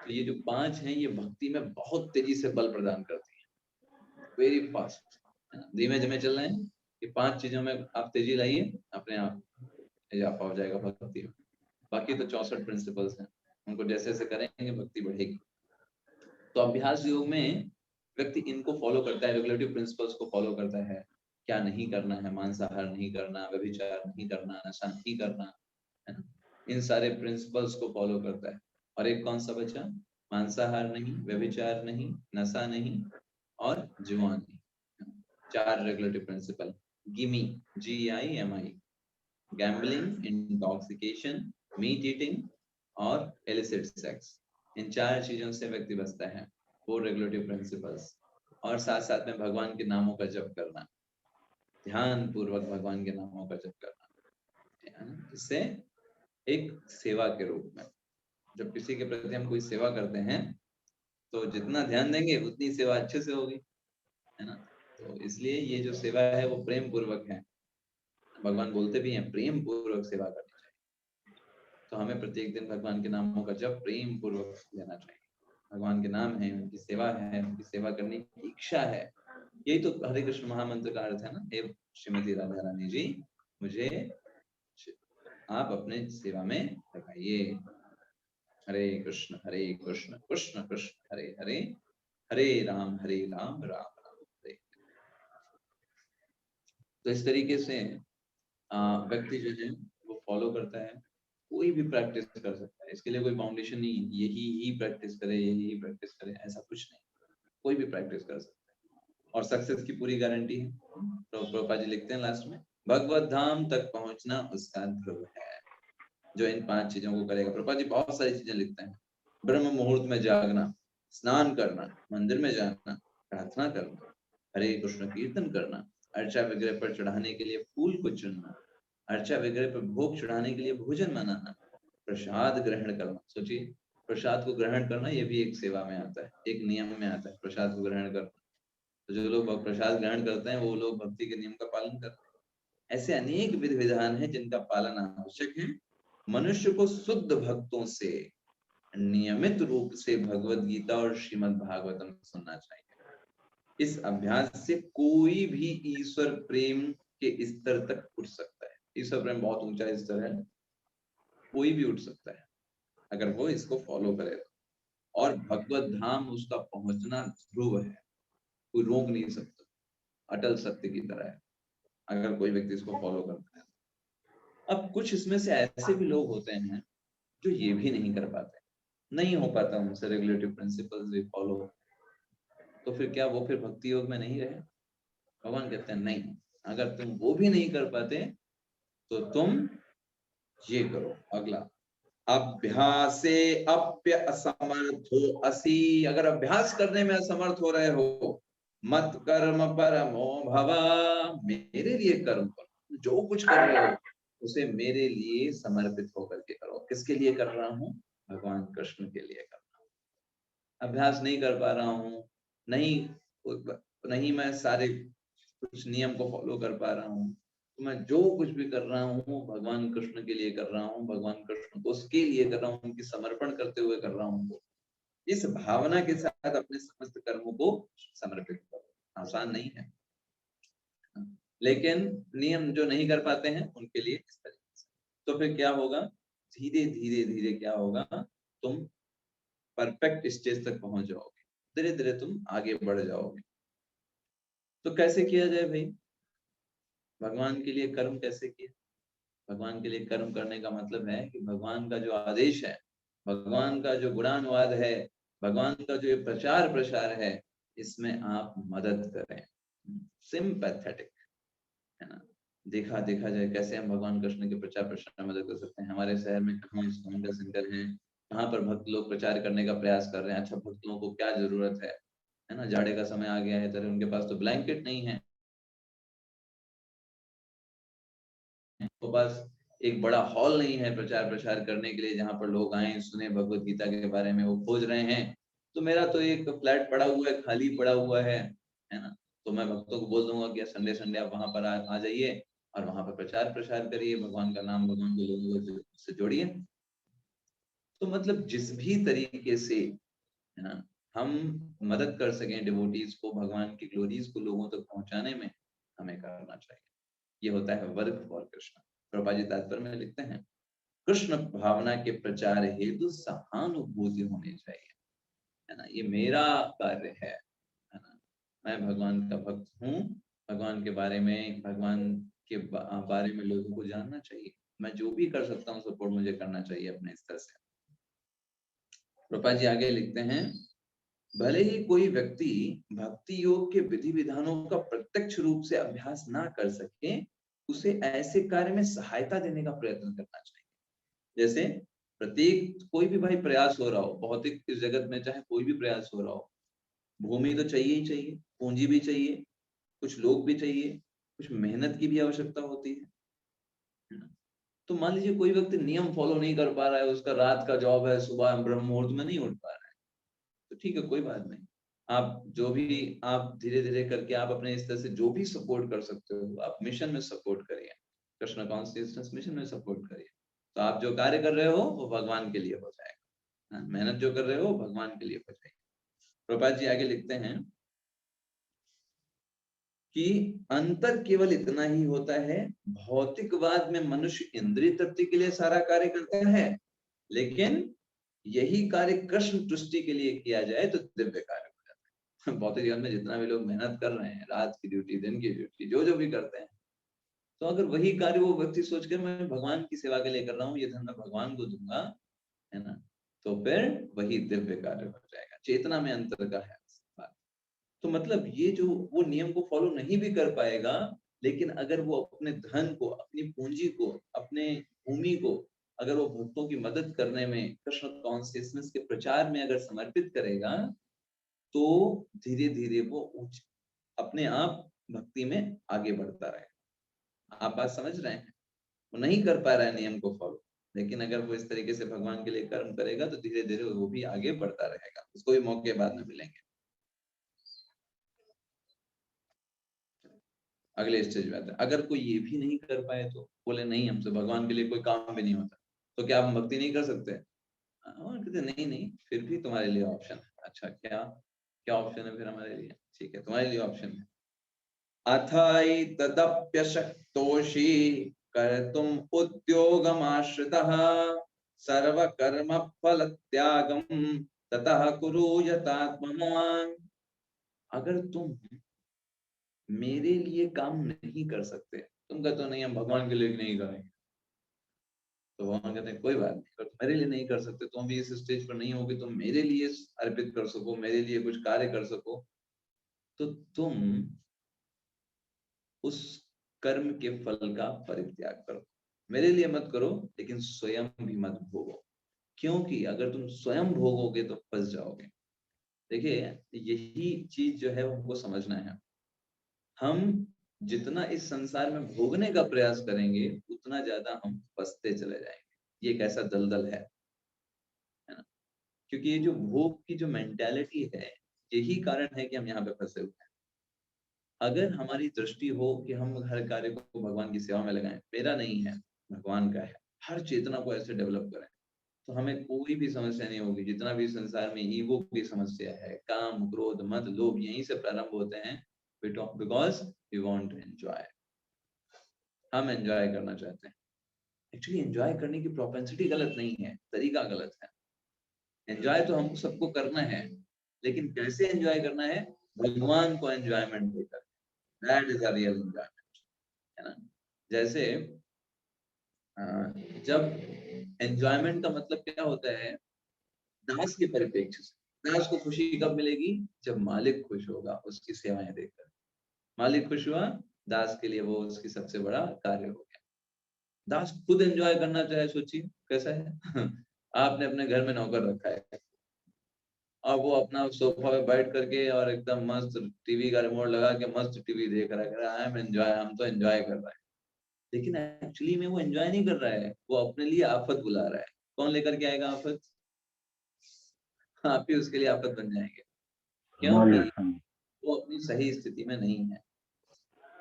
[SPEAKER 1] तो ये जो 5 हैं ये भक्ति में बहुत तेजी से बल प्रदान करती है, वेरी फास्ट, धीमे धीमे चल रहे हैं। ये 5 चीजों में आप तेजी लाइए, अपने आप इजाफा हो जाएगा भक्ति में। बाकी तो 64 प्रिंसिपल्स हैं, उनको जैसे जैसे करेंगे भक्ति बढ़ेगी। तो अभ्यास योग में व्यक्ति इनको फॉलो करता है, रेगुलेटिव प्रिंसिपल्स को फॉलो करता है। क्या नहीं करना है, मांसाहार नहीं करना, व्यभिचार नहीं करना, नशा नहीं करना, है ना। इन सारे प्रिंसिपल्स को फॉलो करता है। और एक कौन सा बचा, मांसाहार नहीं, व्यभिचार नहीं, नशा नहीं और जुआ नहीं। 4 रेगुलेटिव प्रिंसिपल, गिमी, GIMI, gambling, intoxication, meat eating और इलिसिट सेक्स। इन 4 चीजों से व्यक्ति बचता है, 4 रेगुलेटिव प्रिंसिपल्स। और साथ साथ में भगवान के नामों का जप करना, ध्यान पूर्वक भगवान के नामों का जप करना, इससे एक सेवा के रूप में, जब किसी के प्रति हम कोई सेवा करते हैं तो जितना ध्यान देंगे उतनी सेवा अच्छे से होगी, है ना। तो इसलिए ये जो सेवा है वो प्रेम पूर्वक है। भगवान बोलते भी हैं प्रेम पूर्वक सेवा करनी चाहिए। तो हमें प्रत्येक दिन भगवान के नामों का जप प्रेम पूर्वक लेना चाहिए, भगवान के नाम है, उनकी सेवा है, उनकी सेवा करने की इच्छा है। यही तो हरे कृष्ण महामंत्र का अर्थ है ना। हे श्रीमती राधा रानी जी, मुझे आप अपने सेवा में लगाइए। हरे कृष्ण कृष्ण कृष्ण हरे हरे, हरे राम राम राम हरे। तो इस तरीके से व्यक्ति जो है वो फॉलो करता है। कोई भी प्रैक्टिस कर सकता है, इसके लिए कोई बाउंडेशन नहीं है, यही ही प्रैक्टिस करे, यही ही प्रैक्टिस करे, ऐसा कुछ नहीं। कोई भी प्रैक्टिस कर सकता है और सक्सेस की पूरी गारंटी है। तो प्रभुपाद जी लिखते हैं लास्ट में, भगवत धाम तक पहुंचना उसका ध्रुव है। जो इन 5 चीजों को करेगा, प्रभुपाद जी बहुत सारी चीजें लिखते हैं। ब्रह्म मुहूर्त में जागना, स्नान करना, मंदिर में जाना, प्रार्थना करना, हरे कृष्ण कीर्तन करना, अर्चा विग्रह पर चढ़ाने के लिए फूल को चुनना, अर्चा विग्रह पर भोग चढ़ाने के लिए भोजन मनाना, प्रसाद ग्रहण करना। सोचिए, प्रसाद को ग्रहण करना ये भी एक सेवा में आता है, एक नियम में आता है प्रसाद को ग्रहण करना। तो जो लोग प्रसाद ग्रहण करते हैं वो लोग भक्ति के नियम का पालन करते हैं। ऐसे अनेक विधि विधान है जिनका पालन आवश्यक है। मनुष्य को शुद्ध भक्तों से नियमित रूप से भगवत गीता और श्रीमद् भागवतम सुनना चाहिए। इस अभ्यास से कोई भी ईश्वर प्रेम के स्तर तक उठ सकता है। ईश्वर प्रेम बहुत ऊंचा स्तर है, कोई भी उठ सकता है अगर वो इसको फॉलो करे तो। और भगवत धाम उसका पहुंचना ध्रुव है, कोई रोक नहीं सकता, अटल सत्य की तरह है अगर कोई व्यक्ति इसको फॉलो करता है। अब कुछ इसमें से ऐसे भी लोग होते हैं जो ये भी नहीं कर पाते, नहीं हो पाता उनसे रेगुलेटिव प्रिंसिपल्स भी फॉलो, तो फिर क्या वो फिर भक्ति योग में नहीं रहे? भगवान कहते हैं नहीं, अगर तुम वो भी नहीं कर पाते तो तुम ये करो अगला, अभ्यासे अप्य असमर्थो असि। अगर अभ्यास करने में असमर्थ हो रहे हो, मत कर्म परमो भव, मेरे लिए कर्म करो, जो कुछ कर रहे हो उसे मेरे लिए समर्पित होकर के करो। किसके लिए कर रहा हूँ? भगवान कृष्ण के लिए कर रहा हूँ। अभ्यास नहीं कर पा रहा हूँ, नहीं मैं सारे कुछ नियम को फॉलो कर पा रहा हूँ, तो मैं जो कुछ भी कर रहा हूँ भगवान कृष्ण के लिए कर रहा हूँ, भगवान कृष्ण को उसके लिए कर रहा हूँ, उनकी समर्पण करते हुए कर रहा हूँ। इस भावना के साथ अपने समस्त कर्मों को समर्पित करो। आसान नहीं है, लेकिन नियम जो नहीं कर पाते हैं उनके लिए इस तरीके से। तो फिर क्या होगा? धीरे धीरे धीरे क्या होगा, तुम परफेक्ट स्टेज तक पहुंच जाओगे, धीरे धीरे तुम आगे बढ़ जाओगे। तो कैसे किया जाए भाई? भगवान के लिए कर्म कैसे किए? भगवान के लिए कर्म करने का मतलब है कि भगवान का जो आदेश है, भगवान का जो गुणानुवाद है, भगवान का जो प्रचार प्रसार है, इसमें आप मदद करें, सिंपैथेटिक, है ना। देखा जाए कैसे हम भगवान कृष्ण के प्रचार प्रसार में मदद कर सकते हैं। हमारे शहर में कहाँ इस्कॉन का सेंटर है, कहाँ पर भक्त लोग प्रचार करने का प्रयास कर रहे हैं। अच्छा, भक्त लोगों को क्या जरूरत है ना, जाड़े का समय आ गया है, तरह उनके पास तो ब्लैंकेट नहीं है, तो बस एक बड़ा हॉल नहीं है प्रचार प्रसार करने के लिए जहां पर लोग आए सुने भगवत गीता के बारे में, वो खोज रहे हैं। तो मेरा तो एक फ्लैट पड़ा हुआ है, खाली पड़ा हुआ है ना। तो मैं भक्तों को बोल दूंगा कि संडे संडे आप वहां पर आ जाइए और वहां पर प्रचार प्रसार करिए, भगवान का नाम, भगवान को लोगों से जोड़िए। तो मतलब जिस भी तरीके से, है ना, हम मदद कर सकें डिवोटीज को, भगवान की ग्लोरीज को लोगों तक पहुंचाने में, हमें करना चाहिए। ये होता है वर्क फॉर कृष्ण। प्रभुपाद जी तात्पर्य में लिखते हैं, कृष्ण भावना के प्रचार हेतु सहानुभूति होनी चाहिए, है ना। ये मेरा कार्य है ना। मैं भगवान का भक्त हूँ, भगवान के बारे में, भगवान के बारे में लोगों को जानना चाहिए। मैं जो भी कर सकता हूँ सपोर्ट मुझे करना चाहिए अपने स्तर से। प्रभुपाद जी आगे लिखते हैं, भले ही कोई व्यक्ति भक्ति योग के विधि विधानों का प्रत्यक्ष रूप से अभ्यास ना कर सके, उसे ऐसे कार्य में सहायता देने का प्रयत्न करना चाहिए। जैसे प्रत्येक कोई भी भाई प्रयास हो रहा हो, भौतिक इस जगत में चाहे कोई भी प्रयास हो रहा हो, भूमि तो चाहिए ही चाहिए, पूंजी भी चाहिए, कुछ लोग भी चाहिए, कुछ मेहनत की भी आवश्यकता होती है ना। तो मान लीजिए कोई व्यक्ति नियम फॉलो नहीं कर पा रहा है, उसका रात का जॉब है, सुबह ब्रह्म मुहूर्त में नहीं उठ पा रहा है, तो ठीक है, कोई बात नहीं। आप जो भी, आप धीरे धीरे करके आप अपने स्तर से जो भी सपोर्ट कर सकते हो, आप मिशन में सपोर्ट करिए, कृष्ण कॉन्शियसनेस मिशन में सपोर्ट करिए। तो आप जो कार्य कर रहे हो वो भगवान के लिए हो जाएगा, मेहनत जो कर रहे हो भगवान के लिए हो जाएगी। प्रभुपाद जी आगे लिखते हैं कि अंतर केवल इतना ही होता है, भौतिकवाद में मनुष्य इंद्रिय तृप्ति के लिए सारा कार्य करता है, लेकिन यही कार्य कृष्ण तुष्टि के लिए किया जाए तो दिव्य कार्य हो जाता है। भौतिक जीवन में जितना भी लोग मेहनत कर रहे हैं, रात की ड्यूटी, दिन की ड्यूटी, जो जो भी करते हैं, तो अगर वही कार्य वो व्यक्ति सोचकर मैं भगवान की सेवा के लिए कर रहा हूँ, ये धन मैं भगवान को दूंगा, है ना, तो फिर वही दिव्य कार्य हो जाएगा। चेतना में अंतर का है बात। तो मतलब ये जो वो नियम को फॉलो नहीं भी कर पाएगा, लेकिन अगर वो अपने धन को, अपनी पूंजी को, अपने भूमि को अगर वो भक्तों की मदद करने में, कृष्ण कॉन्शियसनेस के प्रचार में अगर समर्पित करेगा, तो धीरे धीरे वो अपने आप भक्ति में आगे बढ़ता रहेगा। आप बात समझ रहे हैं? वो नहीं कर पा रहा है नियम को फॉलो, लेकिन अगर वो इस तरीके से भगवान के लिए कर्म करेगा तो धीरे धीरे वो भी आगे बढ़ता रहेगा। उसको भी मौके बाद में मिलेंगे। अगले स्टेज में आता है, अगर कोई ये भी नहीं कर पाए तो बोले नहीं, हमसे भगवान के लिए कोई काम भी नहीं होता, तो क्या हम भक्ति नहीं कर सकते? कहते नहीं नहीं, फिर भी तुम्हारे लिए ऑप्शन है। अच्छा, क्या क्या ऑप्शन है फिर हमारे लिए? ठीक है, तुम्हारे लिए ऑप्शन है, अथैतदप्यशक्तोषि कर्तुम् उद्योगमाश्रितः सर्वकर्म फल त्यागम ततः कुरु यतात्मवान्। अगर तुम मेरे लिए काम नहीं कर सकते, तुम कहते हो नहीं हम भगवान के लिए नहीं करेंगे, तो भगवान कहते हैं कोई बात नहीं, पर मेरे लिए नहीं कर सकते, तुम भी इस स्टेज पर नहीं हो कि तुम मेरे लिए अर्पित कर सको, मेरे लिए कुछ कार्य कर सको, तो तुम उस कर्म के फल का परित्याग करो। मेरे लिए मत करो, लेकिन स्वयं भी मत भोगो, क्योंकि अगर तुम स्वयं भोगोगे तो फंस जाओगे। देखिए, यही चीज जो है हमको समझना है। हम जितना इस संसार में भोगने का प्रयास करेंगे, उतना ज्यादा हम फंसते चले जाएंगे। ये एक ऐसा दलदल है ना? क्योंकि ये जो भोग की जो मेंटालिटी है, यही कारण है कि हम यहाँ पे फंसे हुए हैं। अगर हमारी दृष्टि हो कि हम हर कार्य को भगवान की सेवा में लगाएं, मेरा नहीं है भगवान का है, हर चेतना को ऐसे डेवलप करें, तो हमें कोई भी समस्या नहीं होगी। जितना भी संसार में ईगो की समस्या है, काम, क्रोध, मद, लोभ, यहीं से प्रारंभ होते हैं, because we want to enjoy. हम एंजॉय करना चाहते हैं। एक्चुअली एंजॉय करने की प्रोपेंसिटी गलत नहीं है, तरीका गलत है। एंजॉय तो हमको सबको करना है, लेकिन कैसे एंजॉय करना है? भगवान को एंजॉयमेंट देकर। That is a real enjoyment, है ना? जैसे जब एंजॉयमेंट का मतलब क्या होता है, दास के परिप्रेक्ष्य से, दास को खुशी कब मिलेगी? जब मालिक खुश होगा उसकी सेवाएं देखकर। मालिक खुश हुआ, दास के लिए वो उसकी सबसे बड़ा कार्य हो गया। दास खुद एंजॉय करना चाहे, सोचिए कैसा है। आपने अपने घर में नौकर रखा है और वो अपना सोफा पे बैठ करके और एकदम मस्त टीवी का रिमोट लगा के मस्त टीवी देख रहा है, आई एम एंजॉय, हम तो एंजॉय कर रहे हैं। लेकिन एक्चुअली में वो एंजॉय नहीं कर रहा है, वो अपने लिए आफत बुला रहा है। कौन लेकर के आएगा आफत? आप ही उसके लिए आफत बन जाएंगे, क्योंकि वो अपनी सही स्थिति में नहीं है।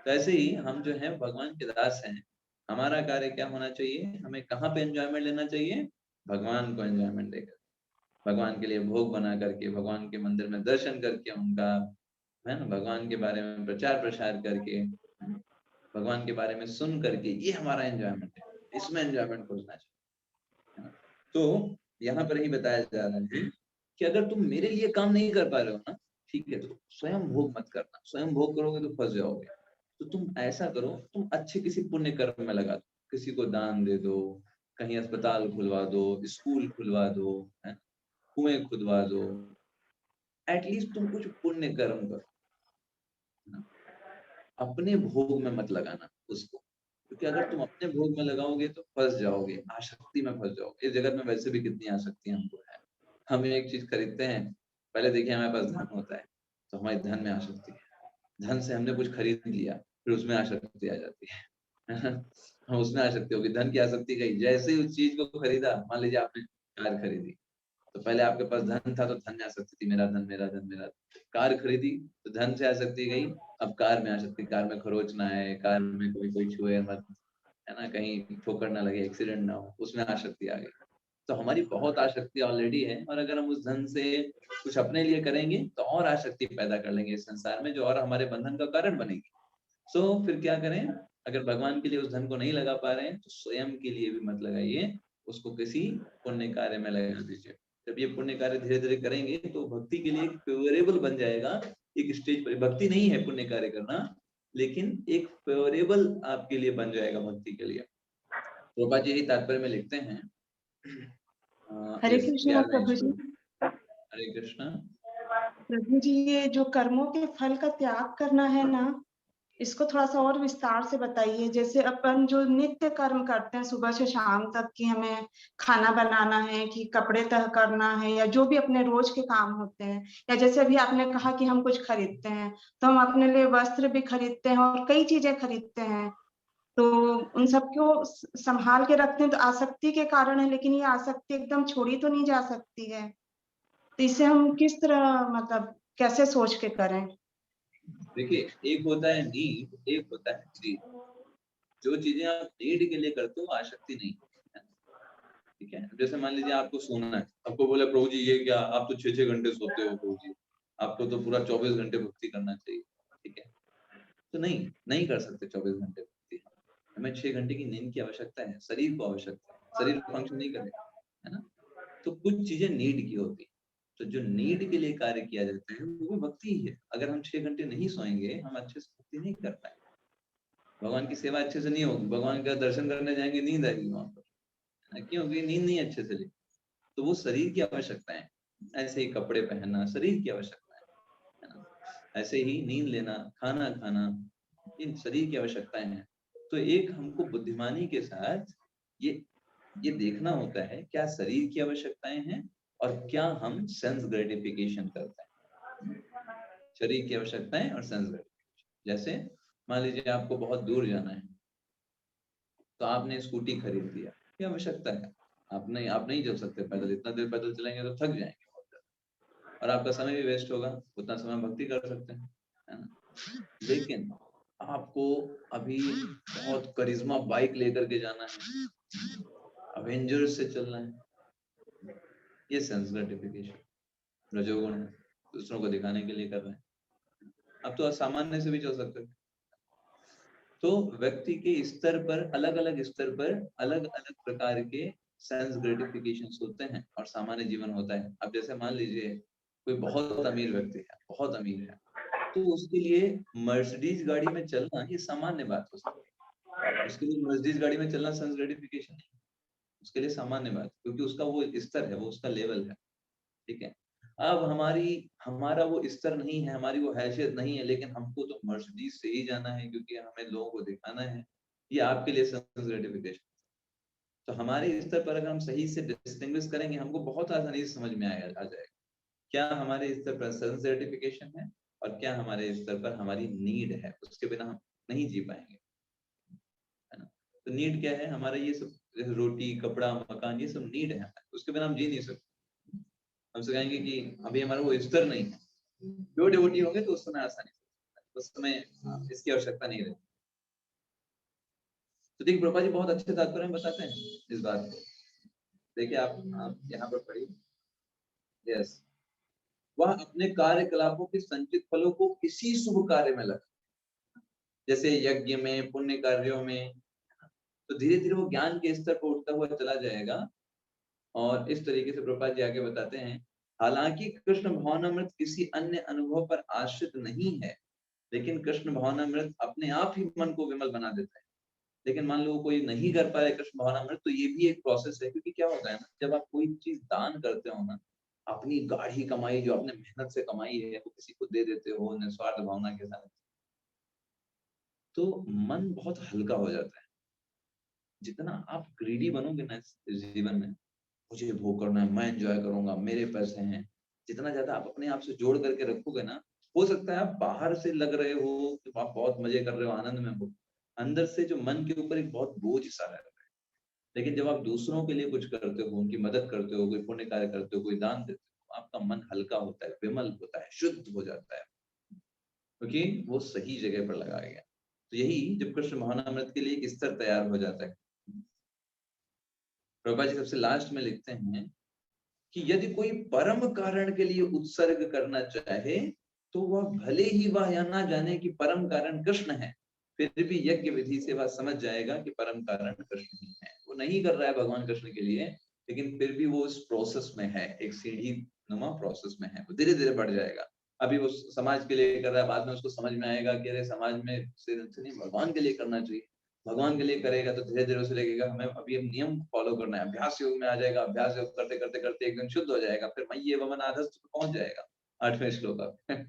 [SPEAKER 1] तो ऐसे ही हम जो है भगवान के दास हैं। हमारा कार्य क्या होना चाहिए? हमें कहाँ पे एंजॉयमेंट लेना चाहिए? भगवान को एंजॉयमेंट देकर, भगवान के लिए भोग बना करके, भगवान के मंदिर में दर्शन करके उनका, है ना, भगवान के बारे में प्रचार प्रसार करके, भगवान के बारे में सुन करके, ये हमारा एंजॉयमेंट है। इसमें एंजॉयमेंट खोजना चाहिए, है ना? तो यहाँ पर ही बताया जा रहा है कि अगर तुम मेरे लिए काम नहीं कर पा रहे हो ना, ठीक है, तो स्वयं भोग मत करना। स्वयं भोग करोगे तो फंस जाओगे। तो तुम ऐसा करो, तुम अच्छे किसी पुण्य कर्म में लगा दो, किसी को दान दे दो, कहीं अस्पताल खुलवा दो, स्कूल खुलवा दो, है, कुएं खुदवा दो। एटलीस्ट तुम कुछ पुण्य कर्म करो ना, अपने भोग में मत लगाना उसको, क्योंकि अगर तुम अपने भोग में लगाओगे तो फंस जाओगे, आसक्ति में फंस जाओगे। इस जगत में वैसे भी कितनी आसक्तियां हमको है। हम एक चीज खरीदते हैं, पहले देखिए हमारे पास धन होता है तो हमारी धन में आसक्ति है, धन से हमने कुछ खरीद लिया, फिर उसमें आसक्ति आ जाती है। हम उसमें आसक्ति होगी, धन की आसक्ति गई। जैसे ही उस चीज को खरीदा, मान लीजिए आपने कार खरीदी, तो पहले आपके पास धन था तो धन में आसक्ति थी, मेरा धन मेरा धन मेरा धन। कार खरीदी तो धन से आसक्ति गई, अब कार में आसक्ति, कार में खरोचना है, कार में कोई कोई छुए मत, है ना, कहीं ठोकर ना लगे, एक्सीडेंट ना हो, उसमें आसक्ति आ गई। तो हमारी बहुत आसक्ति ऑलरेडी है, और अगर हम उस धन से कुछ अपने लिए करेंगे तो और आसक्ति पैदा कर लेंगे इस संसार में, जो और हमारे बंधन का कारण बनेगी। सो फिर क्या करें, अगर भगवान के लिए उस धन को नहीं लगा पा रहे हैं तो स्वयं के लिए भी मत लगाइए, उसको किसी पुण्य कार्य में लगा दीजिए। जब ये पुण्य कार्य धीरे धीरे करेंगे तो भक्ति के लिए फेवरेबल बन जाएगा। एक स्टेज पर भक्ति नहीं है पुण्य कार्य करना, लेकिन एक फेवरेबल आपके लिए बन जाएगा भक्ति के लिए। प्रभुपाद जी यही तात्पर्य में लिखते हैं।
[SPEAKER 3] हरे कृष्ण प्रभु जी।
[SPEAKER 1] हरे कृष्ण
[SPEAKER 3] प्रभु जी, ये जो कर्मों के फल का त्याग करना है ना, इसको थोड़ा सा और विस्तार से बताइए। जैसे अपन जो नित्य कर्म करते हैं सुबह से शाम तक, कि हमें खाना बनाना है, कि कपड़े तह करना है, या जो भी अपने रोज के काम होते हैं, या जैसे अभी आपने कहा कि हम कुछ खरीदते हैं तो हम अपने लिए वस्त्र भी खरीदते हैं और कई चीजें खरीदते हैं, तो उन सबको संभाल के रखते हैं तो आसक्ति के कारण है, लेकिन ये आसक्ति एकदम छोड़ी तो नहीं जा सकती है। तो इसे हम किस तरह, मतलब कैसे सोच के करें?
[SPEAKER 1] देखिए, एक होता है नीड, एक होता है नीड। जो चीजें आप नीड के लिए करते हो आसक्ति नहीं है, ठीक है। जैसे मान लीजिए आपको सोना है, आपको बोला प्रभु जी ये क्या, आप तो 6-6 घंटे सोते हो प्रभु जी, आपको तो पूरा 24 घंटे भक्ति करना चाहिए, ठीक है। तो नहीं कर सकते 24 घंटे भक्ति। हमें 6 घंटे की नींद की आवश्यकता है, शरीर को आवश्यकता है, शरीर फंक्शन नहीं करेगा, है ना। तो कुछ चीजें नीड की होती है, तो जो नीड के लिए कार्य किया जाता है वो भक्ति ही है। अगर हम 6 घंटे नहीं सोएंगे, हम अच्छे से भक्ति नहीं कर पाएंगे, भगवान की सेवा अच्छे से नहीं होगी, भगवान का दर्शन करने जाएंगे नींद आएगी वहां पर, क्योंकि नींद नहीं अच्छे से ली। तो वो शरीर की आवश्यकता है, ऐसे ही कपड़े पहनना शरीर की आवश्यकता है ना। ऐसे ही नींद लेना, खाना खाना, इन शरीर की आवश्यकताएं हैं। तो एक हमको बुद्धिमानी के साथ ये देखना होता है क्या शरीर की आवश्यकताएं हैं और क्या हम सेंस ग्रेटिफिकेशन करते हैं। शरीर की आवश्यकताएं और सेंस ग्रेटिफिकेशन। जैसे मान लीजिए आपको बहुत दूर जाना है, तो आपने स्कूटी खरीद लिया, क्या आवश्यकता है, आप नहीं चल सकते पैदल, इतना देर पैदल चलेंगे तो थक जाएंगे बहुत ज्यादा, और आपका समय भी वेस्ट होगा, उतना समय भक्ति कर सकते हैं, है ना। लेकिन आपको अभी बहुत करिश्मा बाइक लेकर के जाना है, अवेंजर्स से चलना है, ये सेंस ग्रेटिफिकेशन रजोगुण है, दूसरों को दिखाने के लिए कर रहे हैं। अब तो असामान्य से भी चल सकते हैं। तो व्यक्ति के स्तर पर, अलग अलग स्तर पर अलग अलग प्रकार के सेंस ग्रेटिफिकेशन होते हैं और सामान्य जीवन होता है। अब जैसे मान लीजिए कोई बहुत अमीर व्यक्ति है, बहुत अमीर है, तो उसके लिए मर्सिडीज गाड़ी में चलना ये सामान्य बात हो सकती है। उसके लिए मर्सिडीज गाड़ी में चलना सेंस ग्रेटिफिकेशन नहीं, उसके लिए सामान्य बात, क्योंकि उसका वो स्तर है, वो उसका लेवल है, ठीक है। अब हमारा वो स्तर नहीं है, हमारी वो हैसियत नहीं है, लेकिन हमको तो मर्सिडीज से ही जाना है क्योंकि हमें लोगों को दिखाना है, ये आपके लिए सेंस ग्रेटिफिकेशन। तो हमारे स्तर पर अगर हम सही से डिस्टिंग्विश करेंगे, हमको बहुत आसानी से समझ में आ जाएगा क्या हमारे स्तर पर सेंस ग्रेटिफिकेशन है और क्या हमारे स्तर पर हमारी नीड है, उसके बिना हम नहीं जी पाएंगे, है ना। तो नीड क्या है हमारा, ये सब रोटी कपड़ा मकान ये सब नीड है, उसके बिना हम जी नहीं सकते। हमसे कहेंगे कि अभी हमारा वो स्तर नहीं है, जो डिवोटी होंगे तो उस समय आसानी से, उस समय इसकी आवश्यकता नहीं रहती। तो देखिए प्रभुपाद जी बहुत अच्छे तात्पर्य में बताते हैं इस बात को। देखिए आप यहाँ पर पढ़िए। यस, वह अपने कार्यकलापों के संचित फलों को किसी शुभ कार्य में लगा, जैसे यज्ञ में, पुण्य कार्यों में, तो धीरे धीरे वो ज्ञान के स्तर पर उठता हुआ चला जाएगा। और इस तरीके से प्रभुपाद जी आगे बताते हैं, हालांकि कृष्ण भावनामृत किसी अन्य अनुभव पर आश्रित नहीं है, लेकिन कृष्ण भावनामृत अपने आप ही मन को विमल बना देता है। लेकिन मान लो कोई नहीं कर पा रहे कृष्ण भावनामृत, तो ये भी एक प्रोसेस है, क्योंकि क्या होता है ना, जब आप कोई चीज दान करते हो ना, अपनी गाढ़ी कमाई जो आपने मेहनत से कमाई है वो किसी को दे देते हो निस्वार्थ भावना के साथ, तो मन बहुत हल्का हो जाता है। जितना आप ग्रीडी बनोगे ना इस जीवन में, मुझे वो करना है, मैं एंजॉय करूंगा, मेरे पैसे हैं, जितना ज्यादा आप अपने आप से जोड़ करके रखोगे ना, हो सकता है आप बाहर से लग रहे हो कि आप बहुत मजे कर रहे हो, आनंद में हो, अंदर से जो मन के ऊपर एक बहुत बोझ सा रहता है। लेकिन जब आप दूसरों के लिए कुछ करते हो, उनकी मदद करते हो, कोई पुण्य कार्य करते हो, कोई दान देते हो, आपका मन हल्का होता है, विमल होता है, शुद्ध हो जाता है, क्योंकि वो सही जगह पर लगाया गया। तो यही जब कृष्ण भावनामृत के लिए एक स्तर तैयार हो जाता है, प्रभुपाद जी सबसे लास्ट में लिखते हैं कि यदि कोई परम कारण के लिए उत्सर्ग करना चाहे तो वह भले ही वह यह ना जाने कि परम कारण कृष्ण है, फिर भी यज्ञ विधि से वह समझ जाएगा कि परम कारण कृष्ण ही है। वो नहीं कर रहा है भगवान कृष्ण के लिए, लेकिन फिर भी वो इस प्रोसेस में है, एक सीढ़ी नुमा प्रोसेस में है, वो धीरे धीरे बढ़ जाएगा। अभी वो समाज के लिए कर रहा है, बाद में उसको समझ में आएगा कि अरे समाज में से नहीं, भगवान के लिए करना चाहिए। भगवान के लिए करेगा तो धीरे धीरे उसे लगेगा हमें अभी हम नियम फॉलो करना है, अभ्यास योग में आ जाएगा, अभ्यास योग करते करते करते एक दिन शुद्ध हो जाएगा, फिर मय्ये वमन आधस्त पे पहुंच जाएगा 8वें श्लोक में।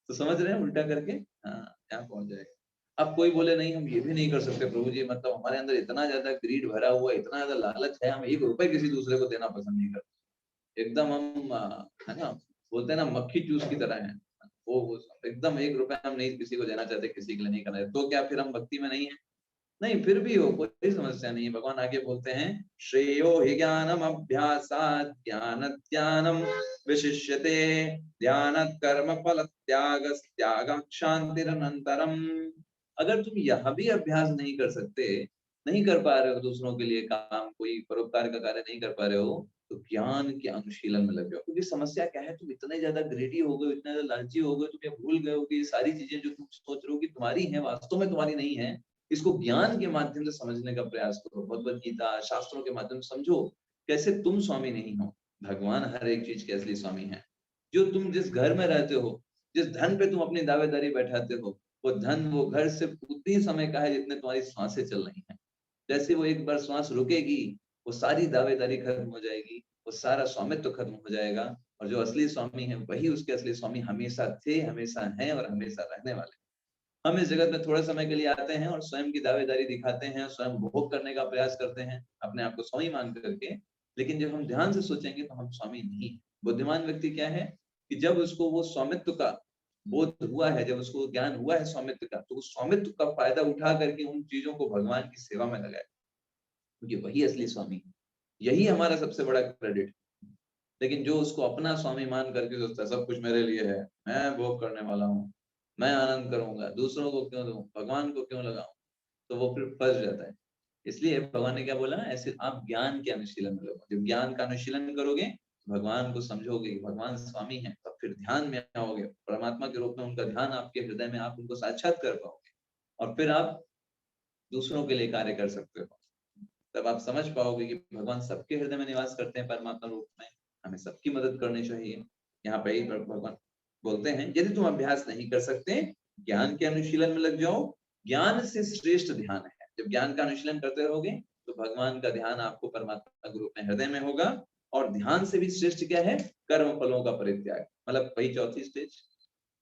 [SPEAKER 1] तो समझ रहे हैं उल्टा करके, हाँ यहाँ पहुंच जाएगा। अब कोई बोले नहीं हम ये भी नहीं कर सकते प्रभु जी, मतलब हमारे अंदर इतना ज्यादा ग्रीड भरा हुआ है, इतना ज्यादा लालच है, हम 1 रुपए किसी दूसरे को देना पसंद नहीं करते, एकदम हम है ना, बोलते हैं ना मक्खी चूस की तरह है, वो एकदम 1 रुपए हम नहीं किसी को देना चाहते, किसी के लिए नहीं करना, तो क्या फिर हम भक्ति में नहीं है? नहीं, फिर भी हो, कोई समस्या नहीं है। भगवान आगे बोलते हैं श्रेयो हि ज्ञानम अभ्यासात् ज्ञानम विशिष्यते ध्यानत् कर्म फल त्याग शांतिरनंतरम। अगर तुम यह भी अभ्यास नहीं कर सकते, नहीं कर पा रहे हो दूसरों के लिए काम, कोई परोपकार का कार्य नहीं कर पा रहे हो, तो ज्ञान के अनुशीलन में लग जाओ। क्योंकि समस्या क्या है, तुम इतने ज्यादा ग्रेडी हो गए, इतने ज्यादा लालची हो गए, तुम ये भूल गए हो कि ये सारी चीजें जो तुम सोच रहे हो कि तुम्हारी हैं, वास्तव में तुम्हारी नहीं है। इसको ज्ञान के माध्यम से समझने का प्रयास करो, भगवत गीता शास्त्रों के माध्यम से समझो कैसे तुम स्वामी नहीं हो, भगवान हर एक चीज के असली स्वामी है। जो तुम जिस घर में रहते हो, जिस धन पे तुम अपनी दावेदारी बैठाते हो, वो धन वो घर सिर्फ उतनी समय का है जितने तुम्हारी सांसें चल रही हैं। जैसे वो एक बार श्वास रुकेगी, वो सारी दावेदारी खत्म हो जाएगी, वो सारा स्वामित्व खत्म हो जाएगा, और जो असली स्वामी है वही उसके असली स्वामी हमेशा थे, हमेशा हैं और हमेशा रहने वाले। हम इस जगत में थोड़े समय के लिए आते हैं और स्वयं की दावेदारी दिखाते हैं, स्वयं भोग करने का प्रयास करते हैं अपने आप को स्वामी मान करके, लेकिन जब हम ध्यान से सोचेंगे तो हम स्वामी नहीं। बुद्धिमान व्यक्ति क्या है कि जब उसको वो स्वामित्व का बोध हुआ है, जब उसको ज्ञान हुआ है स्वामित्व का, तो उस स्वामित्व का फायदा उठा करके उन चीजों को भगवान की सेवा में लगाए, क्योंकि वही असली स्वामी है। यही हमारा सबसे बड़ा क्रेडिट। लेकिन जो उसको अपना स्वामी मान करके सोचता है सब कुछ मेरे लिए है, मैं भोग करने वाला हूँ, मैं आनंद करूंगा, दूसरों को क्यों दूं, भगवान को क्यों लगाऊं, तो वो फिर फंस जाता है। इसलिए भगवान ने क्या बोला, ऐसे आप ज्ञान के अनुशीलन में लगो। जब ज्ञान का अनुशीलन करोगे, भगवान को समझोगे कि भगवान स्वामी है, तब फिर ध्यान में आओगे, परमात्मा के रूप में उनका ध्यान आपके हृदय में, आप उनको साक्षात कर पाओगे, और फिर आप दूसरों के लिए कार्य कर सकते हो। तब आप समझ पाओगे कि भगवान सबके हृदय में निवास करते हैं परमात्मा रूप में, हमें सबकी मदद करनी चाहिए। यहाँ पे ही भगवान बोलते हैं यदि तुम अभ्यास नहीं कर सकते, ज्ञान के अनुशीलन में लग जाओ, ज्ञान से श्रेष्ठ ध्यान है। जब ज्ञान का अनुशीलन करते रहोगे तो भगवान का ध्यान आपको परमात्मा के रूप में हृदय में होगा। और ध्यान से भी श्रेष्ठ क्या है, कर्म फलों का परित्याग, मतलब वही चौथी स्टेज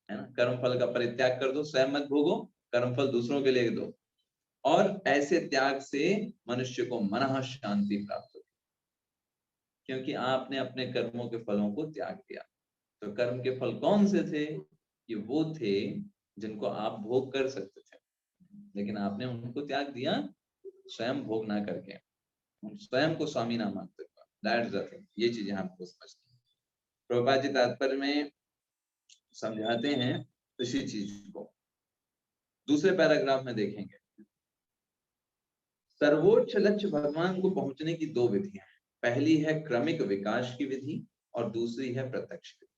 [SPEAKER 1] है ना, कर्म फल का परित्याग कर दो, स्वयं मत भोगो, कर्म फल दूसरों के लिए दो। और ऐसे त्याग से मनुष्य को मनः शांति प्राप्त होती, क्योंकि आपने अपने कर्मों के फलों को त्याग दिया। तो कर्म के फल कौन से थे, ये वो थे जिनको आप भोग कर सकते थे, लेकिन आपने उनको त्याग दिया स्वयं भोग ना करके, स्वयं को स्वामी ना मानते। दैट्स द थिंग, ये चीजें आपको समझनी है। प्रभुपाद जी तात्पर्य में समझाते हैं इसी चीज को। दूसरे पैराग्राफ में देखेंगे, सर्वोच्च लक्ष्य भगवान को पहुंचने की 2 विधियां हैं। पहली है क्रमिक विकास की विधि और दूसरी है प्रत्यक्ष विधि।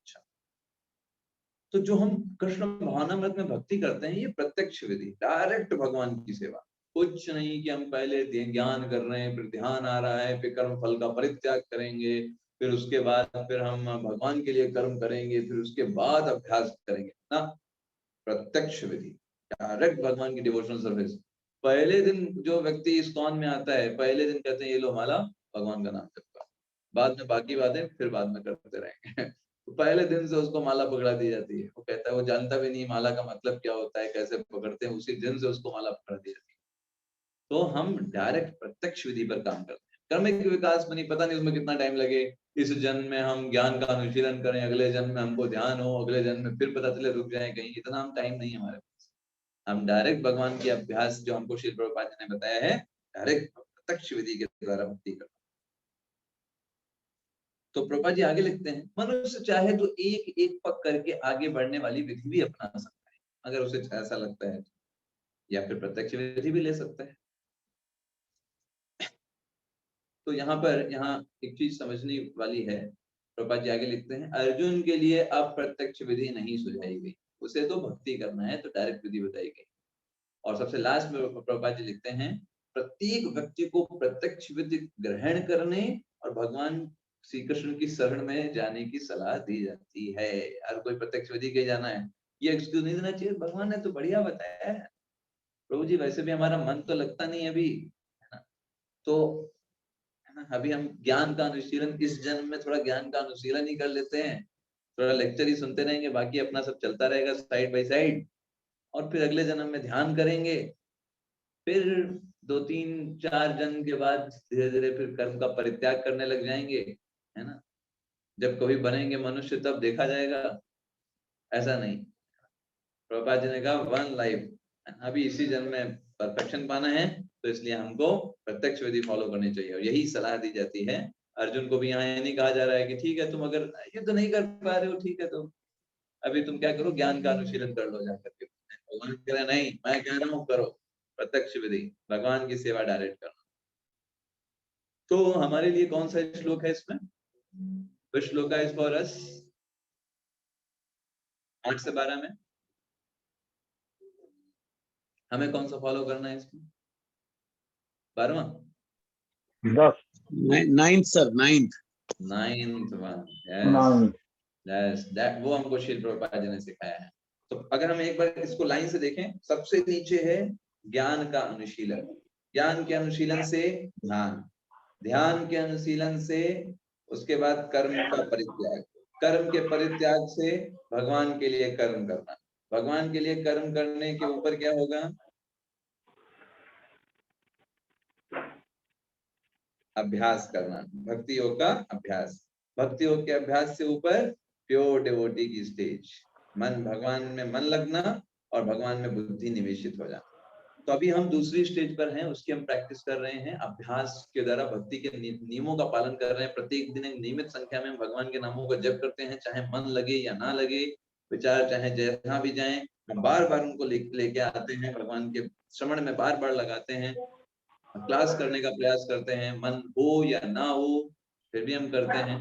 [SPEAKER 1] अच्छा, तो जो हम कृष्ण भावनामृत में भक्ति करते हैं, ये प्रत्यक्ष विधि, डायरेक्ट भगवान की सेवा। कुछ नहीं कि हम पहले ज्ञान कर रहे हैं, फिर ध्यान आ रहा है, फिर कर्म फल का परित्याग करेंगे, फिर उसके बाद फिर हम भगवान के लिए कर्म करेंगे, फिर उसके बाद अभ्यास करेंगे ना। प्रत्यक्ष विधि, डायरेक्ट भगवान की डिवोशनल सर्विस। पहले दिन जो व्यक्ति इस कौन में आता है, पहले दिन कहते हैं ये लो माला, भगवान का नाम जपता, बाद में बाकी बातें फिर बाद में करते रहेंगे। तो पहले दिन से उसको माला पकड़ा दी जाती है, वो कहता है वो जानता भी नहीं माला का मतलब क्या होता है, कैसे पकड़ते हैं, उसी दिन से उसको माला पकड़ा दी जाती है। तो हम डायरेक्ट प्रत्यक्ष विधि पर काम करते हैं। क्रमिक विकास में नहीं, पता नहीं उसमें कितना टाइम लगे, इस जन्म में हम ज्ञान का अनुशीलन करें, अगले जन्म में हमको ध्यान हो, अगले जन्म में फिर पता चले रुक जाए कहीं, इतना हम टाइम नहीं है हमारे पास। हम डायरेक्ट भगवान के अभ्यास जो हमको श्रील प्रभुपाद जी ने बताया है, डायरेक्ट प्रत्यक्ष विधि के द्वारा भक्ति करना। तो प्रभुपाद जी आगे लिखते हैं, मनुष्य चाहे तो एक एक पग करके आगे बढ़ने वाली विधि भी अपना सकता है, अगर उसे ऐसा लगता है, या फिर प्रत्यक्ष विधि भी ले सकता है। तो यहाँ एक चीज समझने वाली है। प्रभुपाद जी आगे लिखते हैं, अर्जुन के लिए अप्रत्यक्ष विधि नहीं सुझाई गई, उसे तो भक्ति करना है तो डायरेक्ट विधि बताई गई। और सबसे लास्ट में प्रभुपाद जी लिखते हैं, प्रत्येक व्यक्ति को प्रत्यक्ष विधि ग्रहण करने और भगवान श्री कृष्ण की शरण में जाने की सलाह दी जाती है। हर कोई प्रत्यक्ष विधि के जाना है, ये एक्सक्यूज नहीं देना चाहिए, भगवान ने तो बढ़िया बताया है प्रभु जी, वैसे भी हमारा मन तो लगता नहीं अभी, है ना, तो है ना, अभी हम ज्ञान का अनुशीलन इस जन्म में थोड़ा ज्ञान का अनुशीलन ही कर लेते हैं, थोड़ा लेक्चर ही सुनते रहेंगे, बाकी अपना सब चलता रहेगा साइड बाय साइड, और फिर अगले जन्म में ध्यान करेंगे, फिर 2-3-4 जन्म के बाद धीरे धीरे फिर कर्म का परित्याग करने लग जाएंगे, है ना। जब कभी बनेंगे मनुष्य तब देखा जाएगा, ऐसा नहीं। प्रभुपाद जी ने कहा वन लाइफ, अभी इसी जन्म में परफेक्शन पाना है, तो इसलिए हमको प्रत्यक्ष विधि फॉलो करनी चाहिए, और यही सलाह दी जाती है। अर्जुन को भी यहाँ ये नहीं कहा जा रहा है कि ठीक है तुम अगर ये तो नहीं कर पा रहे हो, ठीक है तो अभी तुम क्या करो, ज्ञान का अनुशीलन कर लो जाकर के। भगवान कह रहे नहीं, मैं कह रहा हूँ करो प्रत्यक्ष विधि, भगवान की सेवा डायरेक्ट करना। तो हमारे लिए कौन सा श्लोक है इसमें? Which shloka is for us? 8 से 12 में हमें कौन सा फॉलो करना है इसमें? 12वां?
[SPEAKER 4] 9th sir, 9th
[SPEAKER 1] one. Yes, that वो हमको श्रील प्रभुपाद जी ने सिखाया है। तो अगर हम एक बार इसको लाइन से देखें, सबसे नीचे है ज्ञान का अनुशीलन, ज्ञान के अनुशीलन से ध्यान, ध्यान के अनुशीलन से उसके बाद कर्म का परित्याग, कर्म के परित्याग से भगवान के लिए कर्म करना, भगवान के लिए कर्म करने के ऊपर क्या होगा? अभ्यास करना, भक्ति योग का अभ्यास, भक्ति योग के अभ्यास से ऊपर प्योर डिवोटी की स्टेज, मन भगवान में मन लगना और भगवान में बुद्धि निवेशित हो जाना। तो अभी हम दूसरी स्टेज पर हैं, उसकी हम प्रैक्टिस कर रहे हैं, अभ्यास के द्वारा भक्ति के नियमों का पालन कर रहे हैं। प्रत्येक दिन एक नियमित संख्या में भगवान के नामों का जप करते हैं, चाहे मन लगे या ना लगे, विचार चाहे जहां भी जाएं, हम बार बार उनको लेके आते हैं, भगवान के श्रवण में बार बार लगाते हैं, क्लास करने का प्रयास करते हैं, मन हो या ना हो फिर भी हम करते हैं।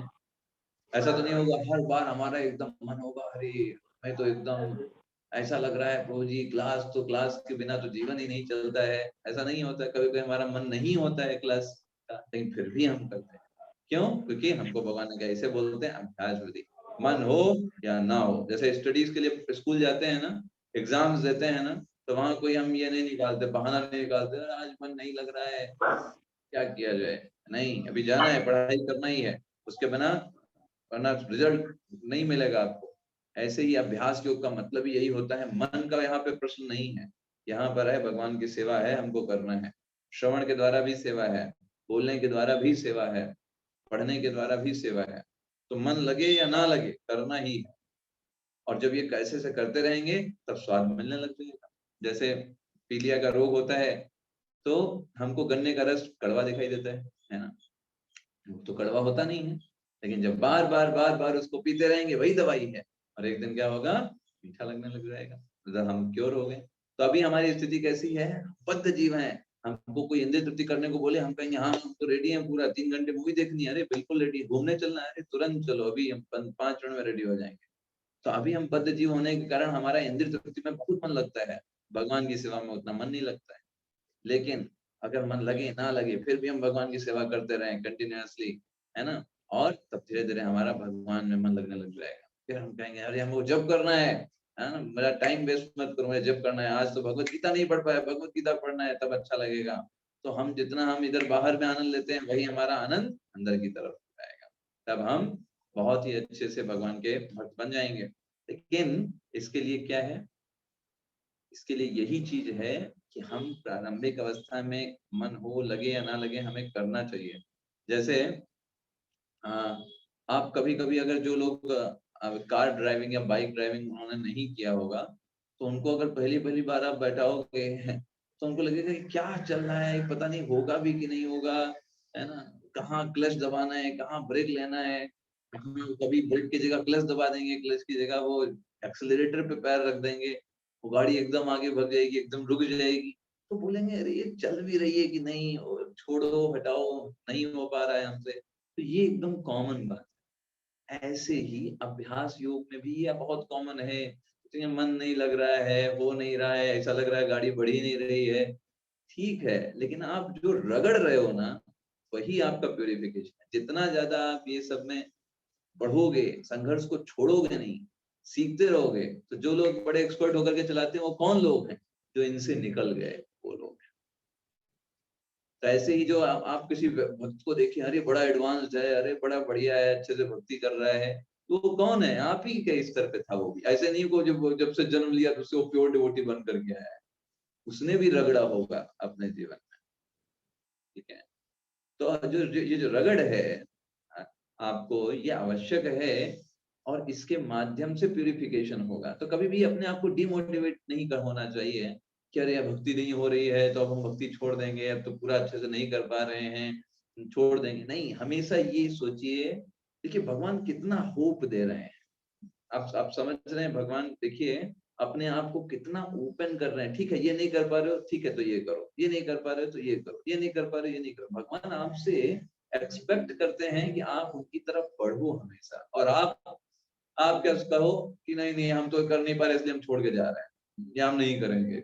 [SPEAKER 1] ऐसा तो नहीं होगा हर बार हमारा एकदम मन होगा, अरे मैं तो एकदम ऐसा लग रहा है प्रभु जी, क्लास के बिना तो जीवन ही नहीं चलता है, ऐसा नहीं होता। कभी कभी हमारा मन नहीं होता है क्लास का, लेकिन फिर भी हम करते हैं। क्यों? क्योंकि हमको भगवान ने कहा, इसे बोलते हैं अभ्यास विधि, मन हो या ना हो। जैसे स्टडीज के लिए स्कूल जाते हैं ना, एग्जाम्स देते हैं ना, तो वहां कोई हम ये नहीं निकालते, बहाना नहीं निकालते, आज मन नहीं लग रहा है, क्या किया जाए। नहीं, अभी जाना है, पढ़ाई करना ही है, उसके बिना वरना रिजल्ट नहीं मिलेगा आपको। ऐसे ही अभ्यास योग का मतलब यही होता है। मन का यहाँ पे प्रश्न नहीं है, यहाँ पर है भगवान की सेवा है, हमको करना है। श्रवण के द्वारा भी सेवा है, बोलने के द्वारा भी सेवा है, पढ़ने के द्वारा भी सेवा है। तो मन लगे या ना लगे करना ही है, और जब ये कैसे से करते रहेंगे तब स्वाद मिलने लग जाएगा। जैसे पीलिया का रोग होता है तो हमको गन्ने का रस कड़वा दिखाई देता है ना, तो कड़वा होता नहीं है, लेकिन जब बार बार उसको पीते रहेंगे वही दवाई है, और एक दिन क्या होगा, मीठा लगने लग जाएगा, तो हम क्योर हो गए। तो अभी हमारी स्थिति कैसी है? बद्ध जीव है। हमको कोई इंद्रिय तृप्ति करने को बोले, हम कहेंगे हाँ हम तो रेडी हैं, पूरा 3 घंटे मूवी देखनी है, अरे बिल्कुल रेडी, घूमने चलना है, अरे तुरंत चलो, अभी हम 5 मिनट में रेडी हो जाएंगे। तो अभी हम बद्ध जीव होने के कारण हमारा इंद्रिय तृप्ति में बहुत मन लगता है, भगवान की सेवा में उतना मन नहीं लगता है। लेकिन अगर मन लगे ना लगे फिर भी हम भगवान की सेवा करते रहें कंटिन्यूअसली, है ना, और तब धीरे धीरे हमारा भगवान में मन लगने लग जाएगा। फिर हम कहेंगे अरे हमको जप करना है ना, मेरा टाइम वेस्ट मत करो, मुझे जप करना है, आज तो भगवत गीता नहीं पढ़ पाया, भगवत गीता पढ़ना है, तब अच्छा लगेगा। तो हम जितना हम इधर बाहर में आनंद लेते हैं, वही हमारा आनंद अंदर की तरफ आएगा, तब हम बहुत ही अच्छे से भगवान के भक्त बन जाएंगे। लेकिन इसके लिए क्या है? इसके लिए यही चीज है कि हम प्रारंभिक अवस्था में मन हो लगे या ना लगे हमें करना चाहिए। जैसे आप कभी कभी अगर जो लोग कार ड्राइविंग या बाइक ड्राइविंग उन्होंने नहीं किया होगा, तो उनको अगर पहली बार आप बैठाओगे तो उनको लगेगा कि क्या चल रहा है, पता नहीं होगा भी कि नहीं होगा, है ना, कहाँ क्लच दबाना है, कहाँ ब्रेक लेना है, कभी ब्रेक की जगह क्लच दबा देंगे, क्लच की जगह वो एक्सेलरेटर पे पैर रख देंगे, वो गाड़ी एकदम आगे बढ़ जाएगी, एकदम रुक जाएगी। तो बोलेंगे अरे ये चल भी रही है कि नहीं, और छोड़ो हटाओ, नहीं हो पा रहा है हमसे। तो ये एकदम कॉमन बात है। ऐसे ही अभ्यास योग में भी ये बहुत कॉमन है। तो मन नहीं लग रहा है, हो नहीं रहा है, ऐसा लग रहा है गाड़ी बढ़ ही नहीं रही है, ठीक है, लेकिन आप जो रगड़ रहे हो ना, वही आपका प्यूरिफिकेशन है। जितना ज्यादा आप ये सब में बढ़ोगे, संघर्ष को छोड़ोगे नहीं, सीखते रहोगे, तो जो लोग बड़े एक्सपर्ट होकर के चलाते हैं वो कौन लोग हैं? जो इनसे निकल गए वो लोग हैं। तो ऐसे ही जो आप किसी भक्त को देखिए, अरे बड़ा एडवांस्ड है, अरे बड़ा बढ़िया है, अच्छे से भक्ति कर रहा है, तो वो कौन है? आप ही के स्तर पे था वो भी। ऐसे नहीं को जब से जन्म लिया तो उससे वो प्योर डिवोटी बन करके आया है, उसने भी रगड़ा होगा अपने जीवन में, ठीक है। तो ये जो रगड़ है आपको, ये आवश्यक है, और इसके माध्यम से प्यूरिफिकेशन होगा। तो कभी भी अपने आप को डिमोटिवेट नहीं होना चाहिए कि अरे भक्ति नहीं हो रही है तो अब हम भक्ति छोड़ देंगे, अब तो पूरा अच्छे से नहीं कर पा रहे हैं, छोड़ देंगे। नहीं, हमेशा ये सोचिए, देखिए भगवान कितना होप दे रहे हैं। आप समझ रहे हैं, भगवान देखिए अपने आप को कितना ओपन कर रहे हैं। ठीक है, ये नहीं कर पा रहे हो, ठीक है तो ये करो, ये नहीं कर पा रहे हो तो ये करो, ये नहीं कर पा रहे हो, ये नहीं करो। भगवान आपसे एक्सपेक्ट करते हैं कि आप उनकी तरफ बढ़ो हमेशा, और आप क्या कहो कि नहीं नहीं हम तो कर नहीं पा रहे इसलिए हम छोड़ के जा रहे हैं, या हम नहीं करेंगे।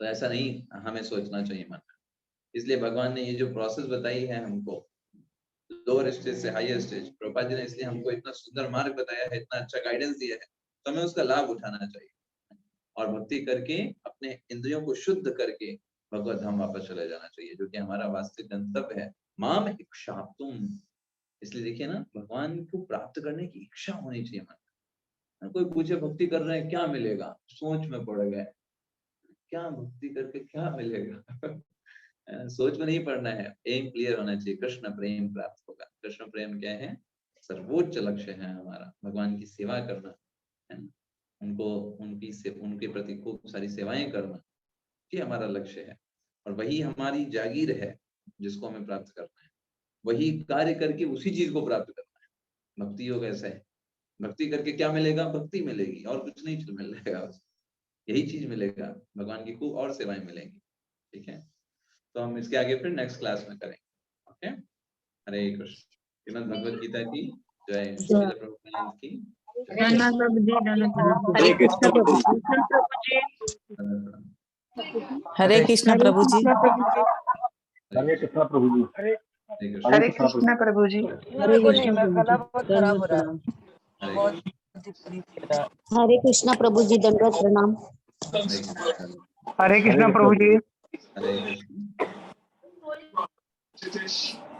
[SPEAKER 1] तो ऐसा नहीं हमें सोचना चाहिए मन में। इसलिए भगवान ने ये जो प्रोसेस बताई है हमको, लोअर स्टेज से हायर स्टेज, प्रभुपाद जी ने इसलिए हमको इतना सुंदर मार्ग बताया है, इतना अच्छा गाइडेंस दिया है, तो हमें उसका लाभ उठाना चाहिए और भक्ति करके अपने इंद्रियों को शुद्ध करके भगवत धाम वापस चले जाना चाहिए, जो कि हमारा वास्तविक गंतव्य है। माम इच्छाप्तुम, इसलिए देखिए ना, भगवान को प्राप्त करने की इच्छा होनी चाहिए मन में। कोई पूछे भक्ति कर रहे हैं क्या मिलेगा, सोच में पड़ गए, क्या भक्ति करके क्या मिलेगा? सोच में नहीं पड़ना है, एम क्लियर होना चाहिए, कृष्ण प्रेम प्राप्त होगा। कृष्ण प्रेम क्या है? सर्वोच्च लक्ष्य है हमारा, भगवान की सेवा करना है, उनको उनके प्रति खूब सारी सेवाएं करना, ये हमारा लक्ष्य है। और वही हमारी जागीर है जिसको हमें प्राप्त करना है, वही कार्य करके उसी चीज को प्राप्त करना है। भक्ति योग ऐसा है, भक्ति करके क्या मिलेगा? भक्ति मिलेगी और कुछ नहीं मिलेगा, यही चीज मिलेगा, भगवान की खूब और सेवाएं मिलेंगी, ठीक है। तो हम इसके आगे फिर नेक्स्ट क्लास में करेंगे। ओके, हरे कृष्ण। श्रीमद् भगवद गीता की जय, श्रील प्रभुपाद की
[SPEAKER 2] हरे कृष्ण प्रभु जी।
[SPEAKER 4] हरे कृष्ण प्रभु जी।
[SPEAKER 1] हरे
[SPEAKER 3] कृष्ण प्रभु जी।
[SPEAKER 2] हरे कृष्ण
[SPEAKER 5] हरे कृष्णा प्रभु जी, दंडवत प्रणाम।
[SPEAKER 3] हरे कृष्ण प्रभु जी।
[SPEAKER 1] हरे कृष्ण।